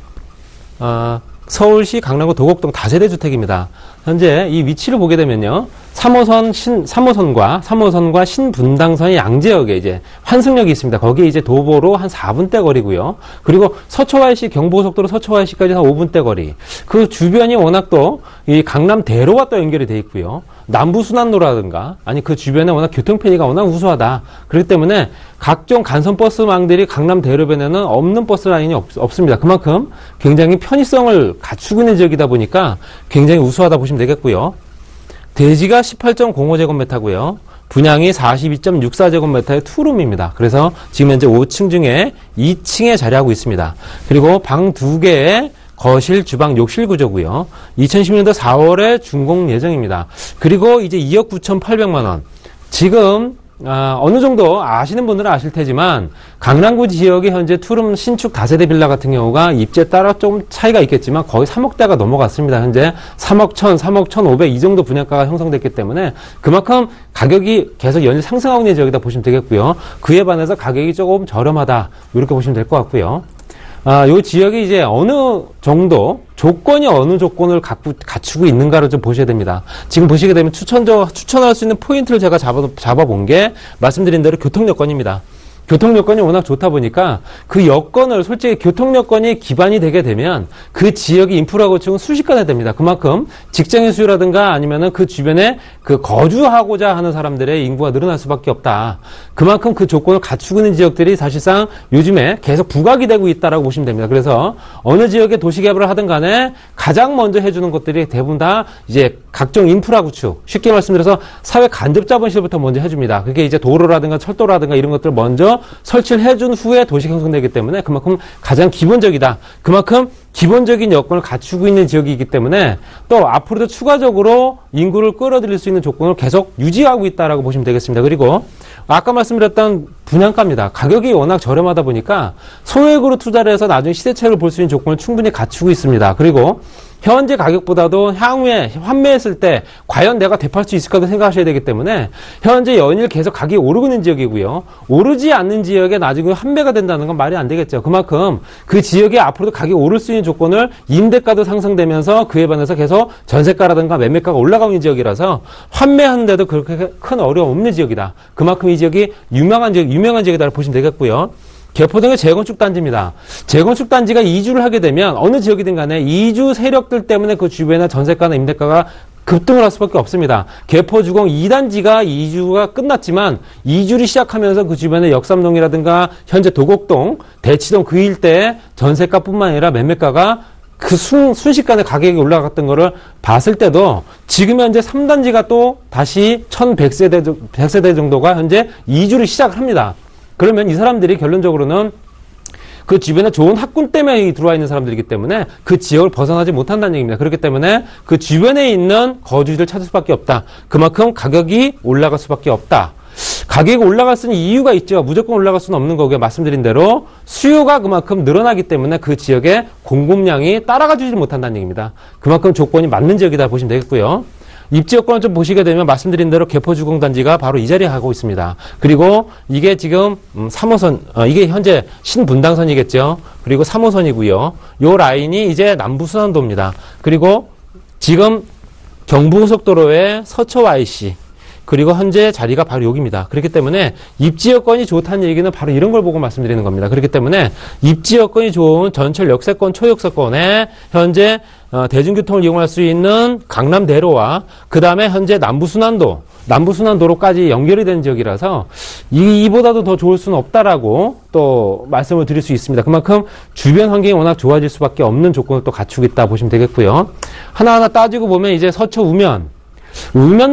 서울시 강남구 도곡동 다세대 주택입니다. 현재 이 위치를 보게 되면요. 3호선과 신분당선의 양재역에 이제 환승역이 있습니다. 거기에 이제 도보로 한 4분대 거리고요. 그리고 서초와이시 경부고속도로 서초와이시까지 한 5분대 거리. 그 주변이 워낙 또 이 강남대로와 또 연결이 돼 있고요. 남부순환로라든가 아니 그 주변에 워낙 교통편의가 워낙 우수하다. 그렇기 때문에 각종 간선버스망들이 강남대로변에는 없는 버스 라인이 없습니다. 그만큼 굉장히 편의성을 갖추고 있는 지역이다 보니까 굉장히 우수하다 보시면 되겠고요. 대지가 18.05제곱미터고요. 분양이 42.64제곱미터의 투룸입니다. 그래서 지금 현재 5층 중에 2층에 자리하고 있습니다. 그리고 방 2개에 거실, 주방, 욕실 구조고요. 2010년도 4월에 준공 예정입니다. 그리고 이제 2억 9,800만 원. 지금 어느 정도 아시는 분들은 아실 테지만 강남구 지역의 현재 투룸 신축 다세대 빌라 같은 경우가 입지에 따라 좀 차이가 있겠지만 거의 3억대가 넘어갔습니다. 현재 3억 1,000, 3억 1,500 이 정도 분양가가 형성됐기 때문에 그만큼 가격이 계속 연일 상승하고 있는 지역이다 보시면 되겠고요. 그에 반해서 가격이 조금 저렴하다 이렇게 보시면 될 것 같고요. 요 지역이 이제 어느 정도 조건이 어느 조건을 갖추고 있는가를 좀 보셔야 됩니다. 지금 보시게 되면 추천할 수 있는 포인트를 제가 잡아본 게 말씀드린 대로 교통 여건입니다. 교통 여건이 워낙 좋다 보니까 그 여건을 솔직히 교통 여건이 기반이 되게 되면 그 지역의 인프라 구축은 순식간에 됩니다. 그만큼 직장인 수요라든가 아니면은 그 주변에 그 거주하고자 하는 사람들의 인구가 늘어날 수밖에 없다. 그만큼 그 조건을 갖추고 있는 지역들이 사실상 요즘에 계속 부각이 되고 있다라고 보시면 됩니다. 그래서 어느 지역에 도시 개발을 하든 간에 가장 먼저 해주는 것들이 대부분 다 이제 각종 인프라 구축, 쉽게 말씀드려서 사회 간접 자본시설부터 먼저 해줍니다. 그게 이제 도로라든가 철도라든가 이런 것들을 먼저 설치를 해준 후에 도시가 형성되기 때문에 그만큼 가장 기본적이다. 그만큼 기본적인 여건을 갖추고 있는 지역이기 때문에 또 앞으로도 추가적으로 인구를 끌어들일 수 있는 조건을 계속 유지하고 있다라고 보시면 되겠습니다. 그리고 아까 말씀드렸던 분양가입니다. 가격이 워낙 저렴하다 보니까 소액으로 투자를 해서 나중에 시세차익을 볼 수 있는 조건을 충분히 갖추고 있습니다. 그리고 현재 가격보다도 향후에 환매했을 때 과연 내가 되팔 수 있을까도 생각하셔야 되기 때문에 현재 연일 계속 가격이 오르고 있는 지역이고요. 오르지 않는 지역에 나중에 환매가 된다는 건 말이 안 되겠죠. 그만큼 그 지역에 앞으로도 가격이 오를 수 있는 조건을 임대가도 상승되면서 그에 반해서 계속 전세가라든가 매매가가 올라가고 있는 지역이라서 환매하는데도 그렇게 큰 어려움 없는 지역이다. 그만큼 이 지역이 유명한 지역이다 보시면 되겠고요. 개포동의 재건축 단지입니다. 재건축 단지가 이주를 하게 되면 어느 지역이든 간에 이주 세력들 때문에 그 주변의 전세가나 임대가가 급등을 할 수밖에 없습니다. 개포주공 2단지가 이주가 끝났지만 이주를 시작하면서 그 주변의 역삼동이라든가 현재 도곡동, 대치동 그 일대의 전세가뿐만 아니라 매매가가 그 순식간에 가격이 올라갔던 거를 봤을 때도 지금 현재 3단지가 또 다시 1100세대 정도가 현재 이주를 시작을 합니다. 그러면 이 사람들이 결론적으로는 그 주변에 좋은 학군 때문에 들어와 있는 사람들이기 때문에 그 지역을 벗어나지 못한다는 얘기입니다. 그렇기 때문에 그 주변에 있는 거주지를 찾을 수밖에 없다. 그만큼 가격이 올라갈 수밖에 없다. 가격이 올라갈 수 있는 이유가 있죠. 무조건 올라갈 수는 없는 거고요. 말씀드린 대로 수요가 그만큼 늘어나기 때문에 그 지역의 공급량이 따라가주지 못한다는 얘기입니다. 그만큼 조건이 맞는 지역이다 보시면 되겠고요. 입지 여건을 좀 보시게 되면 말씀드린 대로 개포주공단지가 바로 이 자리에 하고 있습니다. 그리고 이게 지금 3호선, 이게 현재 신분당선이겠죠. 그리고 3호선이고요. 요 라인이 이제 남부순환도입니다. 그리고 지금 경부고속도로의 서초 YC, 그리고 현재 자리가 바로 여기입니다. 그렇기 때문에 입지 여건이 좋다는 얘기는 바로 이런 걸 보고 말씀드리는 겁니다. 그렇기 때문에 입지 여건이 좋은 전철 역세권, 초역세권에 현재 대중교통을 이용할 수 있는 강남대로와 그 다음에 현재 남부순환도로까지 연결이 되는 지역이라서 이보다도 더 좋을 수는 없다라고 또 말씀을 드릴 수 있습니다. 그만큼 주변 환경이 워낙 좋아질 수밖에 없는 조건을 또 갖추고 있다 보시면 되겠고요. 하나하나 따지고 보면 이제 서초 우면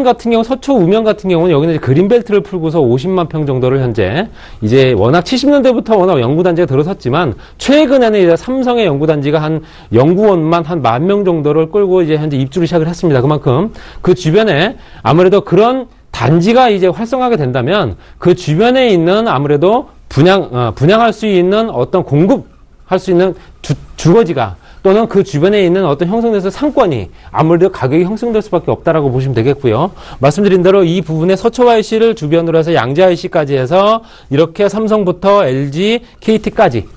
같은 경우, 서초 우면 같은 경우는 여기는 이제 그린벨트를 풀고서 50만 평 정도를 현재 이제 워낙 70년대부터 워낙 연구단지가 들어섰지만 최근에는 이제 삼성의 연구단지가 한 연구원만 한 10,000명 정도를 끌고 이제 현재 입주를 시작을 했습니다. 그만큼 그 주변에 아무래도 그런 단지가 이제 활성화가 된다면 그 주변에 있는 아무래도 분양할 수 있는 어떤 공급할 수 있는 주거지가 또는 그 주변에 있는 어떤 형성돼서 상권이 아무래도 가격이 형성될 수밖에 없다라고 보시면 되겠고요. 말씀드린 대로 이 부분에 서초 IC를 주변으로 해서 양재 IC까지 해서 이렇게 삼성부터 LG, KT까지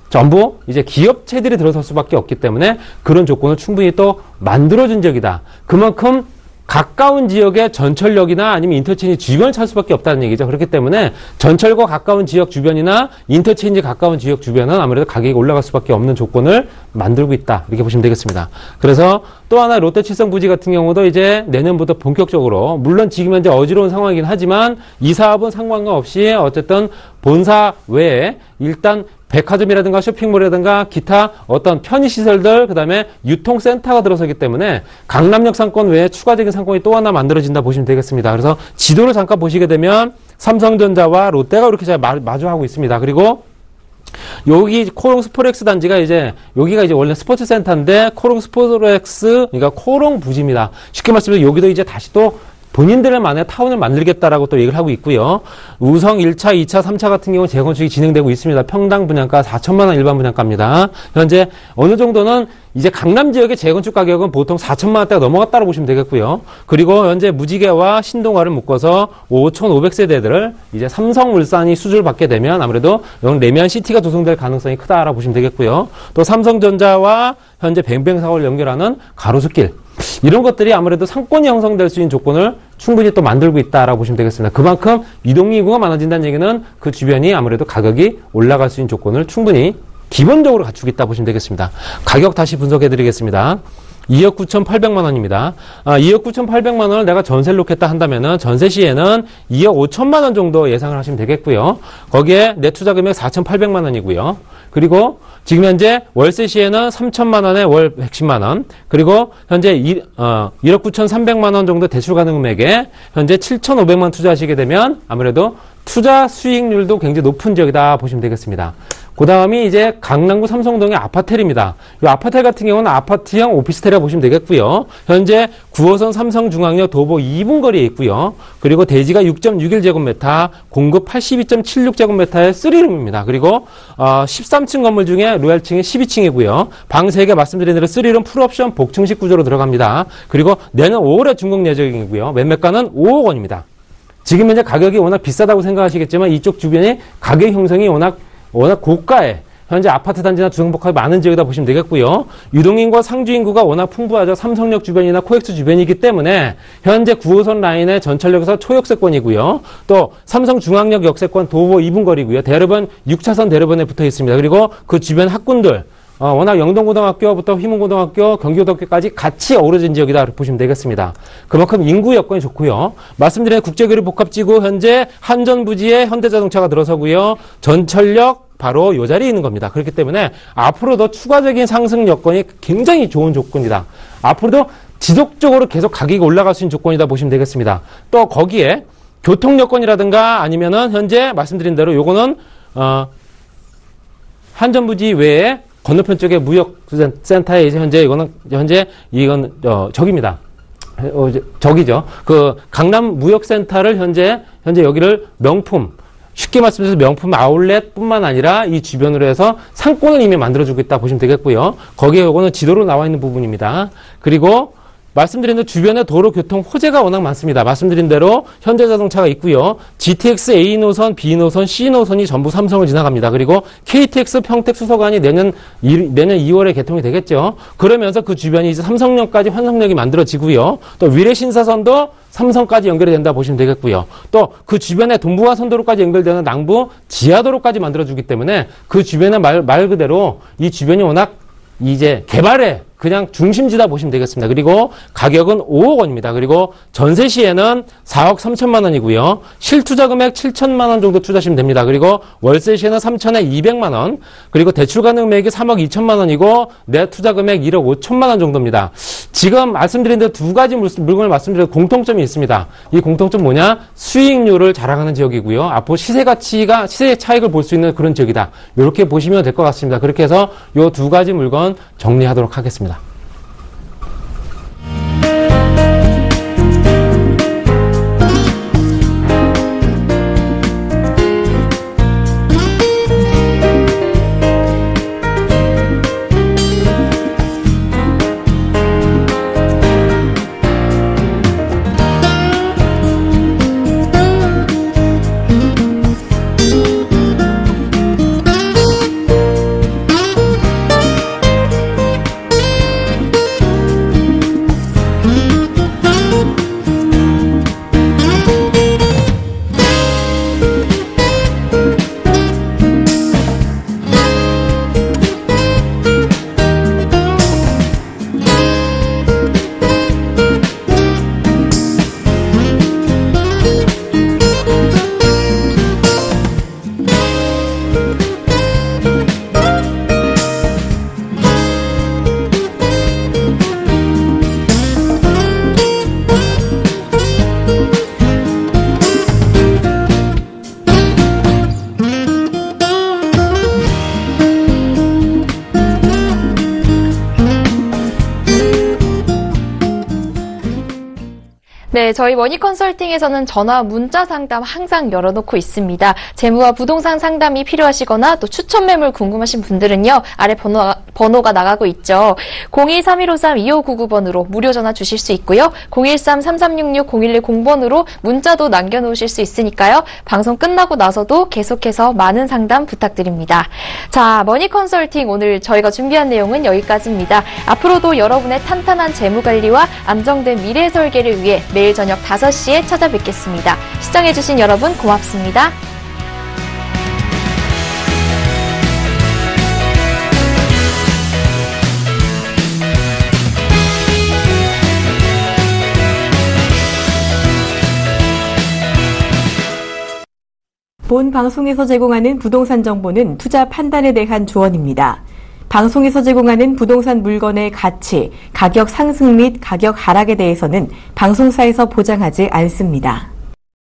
전부 이제 기업체들이 들어설 수밖에 없기 때문에 그런 조건을 충분히 또 만들어준 적이다. 그만큼 가까운 지역의 전철역이나 아니면 인터체인지 주변을 찾을 수밖에 없다는 얘기죠. 그렇기 때문에 전철과 가까운 지역 주변이나 인터체인지 가까운 지역 주변은 아무래도 가격이 올라갈 수밖에 없는 조건을 만들고 있다. 이렇게 보시면 되겠습니다. 그래서 또 하나 롯데 칠성부지 같은 경우도 이제 내년부터 본격적으로 물론 지금 현재 어지러운 상황이긴 하지만 이 사업은 상관없이 어쨌든 본사 외에 일단 백화점이라든가 쇼핑몰이라든가 기타 어떤 편의시설들 그다음에 유통센터가 들어서기 때문에 강남역 상권 외에 추가적인 상권이 또 하나 만들어진다 보시면 되겠습니다. 그래서 지도를 잠깐 보시게 되면 삼성전자와 롯데가 이렇게 잘 마주하고 있습니다. 그리고 여기 코롱 스포렉스 단지가 이제 여기가 이제 원래 스포츠 센터인데 코롱 스포렉스 그러니까 코롱 부지입니다. 쉽게 말씀드리면 여기도 이제 다시 또 본인들만의 타운을 만들겠다라고 또 얘기를 하고 있고요. 우성 1차, 2차, 3차 같은 경우 재건축이 진행되고 있습니다. 평당 분양가 4천만 원 일반 분양가입니다. 현재 어느 정도는 이제 강남 지역의 재건축 가격은 보통 4천만 원대가 넘어갔다고 보시면 되겠고요. 그리고 현재 무지개와 신동아를 묶어서 5,500세대들을 이제 삼성물산이 수주를 받게 되면 아무래도 여기 레미안 시티가 조성될 가능성이 크다라고 보시면 되겠고요. 또 삼성전자와 현재 뱅뱅사고를 연결하는 가로수길 이런 것들이 아무래도 상권이 형성될 수 있는 조건을 충분히 또 만들고 있다라고 보시면 되겠습니다. 그만큼 이동인구가 많아진다는 얘기는 그 주변이 아무래도 가격이 올라갈 수 있는 조건을 충분히 기본적으로 갖추고 있다 보시면 되겠습니다. 가격 다시 분석해 드리겠습니다. 2억 9,800만 원입니다. 2억 9,800만 원을 내가 전세를 놓겠다 한다면은 전세 시에는 2억 5천만 원 정도 예상을 하시면 되겠고요. 거기에 내 투자 금액 4,800만 원이고요. 그리고 지금 현재 월세 시에는 3천만 원에 월 110만 원. 그리고 현재 1억 9,300만 원 정도 대출 가능 금액에 현재 7,500만 원 투자하시게 되면 아무래도 투자 수익률도 굉장히 높은 지역이다 보시면 되겠습니다. 그 다음이 이제 강남구 삼성동의 아파텔입니다. 이 아파텔 같은 경우는 아파트형 오피스텔이라고 보시면 되겠고요. 현재 9호선 삼성중앙역 도보 2분 거리에 있고요. 그리고 대지가 6.61제곱미터, 공급 82.76제곱미터의 3룸입니다. 그리고 13층 건물 중에 로얄층이 12층이고요. 방 3개 말씀드린 대로 3룸 풀옵션 복층식 구조로 들어갑니다. 그리고 내년 5월에 준공 예정이고요. 매매가는 5억 원입니다. 지금 현재 가격이 워낙 비싸다고 생각하시겠지만 이쪽 주변에 가격 형성이 워낙 고가에 현재 아파트 단지나 주상복합이 많은 지역이다 보시면 되겠고요. 유동인구와 상주인구가 워낙 풍부하죠. 삼성역 주변이나 코엑스 주변이기 때문에 현재 9호선 라인의 전철역에서 초역세권이고요. 또 삼성중앙역 역세권 도보 2분 거리고요. 대로변 6차선 대로변에 붙어 있습니다. 그리고 그 주변 학군들 워낙 영동고등학교부터 휘문고등학교, 경기고등학교까지 같이 어우러진 지역이다 보시면 되겠습니다. 그만큼 인구 여건이 좋고요. 말씀드린 국제교류 복합지구 현재 한전부지에 현대자동차가 들어서고요. 전철역 바로 이 자리에 있는 겁니다. 그렇기 때문에 앞으로도 추가적인 상승 여건이 굉장히 좋은 조건이다. 앞으로도 지속적으로 계속 가격이 올라갈 수 있는 조건이다 보시면 되겠습니다. 또 거기에 교통 여건이라든가 아니면은 현재 말씀드린 대로 요거는 한전부지 외에 건너편 쪽에 무역센터에 이제 이건 저기입니다. 저기죠. 그 강남 무역센터를 현재 여기를 명품 쉽게 말씀드려서 명품 아울렛뿐만 아니라 이 주변으로 해서 상권을 이미 만들어주고 있다 보시면 되겠고요. 거기에 요거는 지도로 나와 있는 부분입니다. 그리고 말씀드린 대로 주변에 도로 교통 호재가 워낙 많습니다. 말씀드린 대로 현대자동차가 있고요. GTX A 노선, B 노선, C 노선이 전부 삼성을 지나갑니다. 그리고 KTX 평택 수서관이 내년 2월에 개통이 되겠죠. 그러면서 그 주변이 이제 삼성역까지 환승역이 만들어지고요. 또 위례 신사선도 삼성까지 연결이 된다 보시면 되겠고요. 또 그 주변에 동부화선도로까지 연결되는 남부 지하도로까지 만들어주기 때문에 그 주변에 말 그대로 이 주변이 워낙 이제 개발에 그냥 중심지다 보시면 되겠습니다. 그리고 가격은 5억 원입니다. 그리고 전세 시에는 4억 3천만 원이고요. 실투자 금액 7천만 원 정도 투자하시면 됩니다. 그리고 월세 시에는 3천에 200만 원, 그리고 대출 가능 금액이 3억 2천만 원이고 내 투자 금액 1억 5천만 원 정도입니다. 지금 말씀드린 대로 두 가지 물건을 말씀드려도 공통점이 있습니다. 이 공통점 뭐냐? 수익률을 자랑하는 지역이고요. 앞으로 시세 차익을 볼 수 있는 그런 지역이다. 이렇게 보시면 될 것 같습니다. 그렇게 해서 이 두 가지 물건 정리하도록 하겠습니다. 네, 저희 머니컨설팅에서는 전화 문자 상담 항상 열어놓고 있습니다. 재무와 부동산 상담이 필요하시거나 또 추천 매물 궁금하신 분들은요. 아래 번호가 나가고 있죠. 02-3153-2599번으로 무료 전화 주실 수 있고요. 013-3366-0110번으로 문자도 남겨놓으실 수 있으니까요. 방송 끝나고 나서도 계속해서 많은 상담 부탁드립니다. 자, 머니컨설팅 오늘 저희가 준비한 내용은 여기까지입니다. 앞으로도 여러분의 탄탄한 재무관리와 안정된 미래 설계를 위해 매일 저녁 5시에 찾아뵙겠습니다. 시청해주신 여러분 고맙습니다. 본 방송에서 제공하는 부동산 정보는 투자 판단에 대한 조언입니다. 방송에서 제공하는 부동산 물건의 가치, 가격 상승 및 가격 하락에 대해서는 방송사에서 보장하지 않습니다.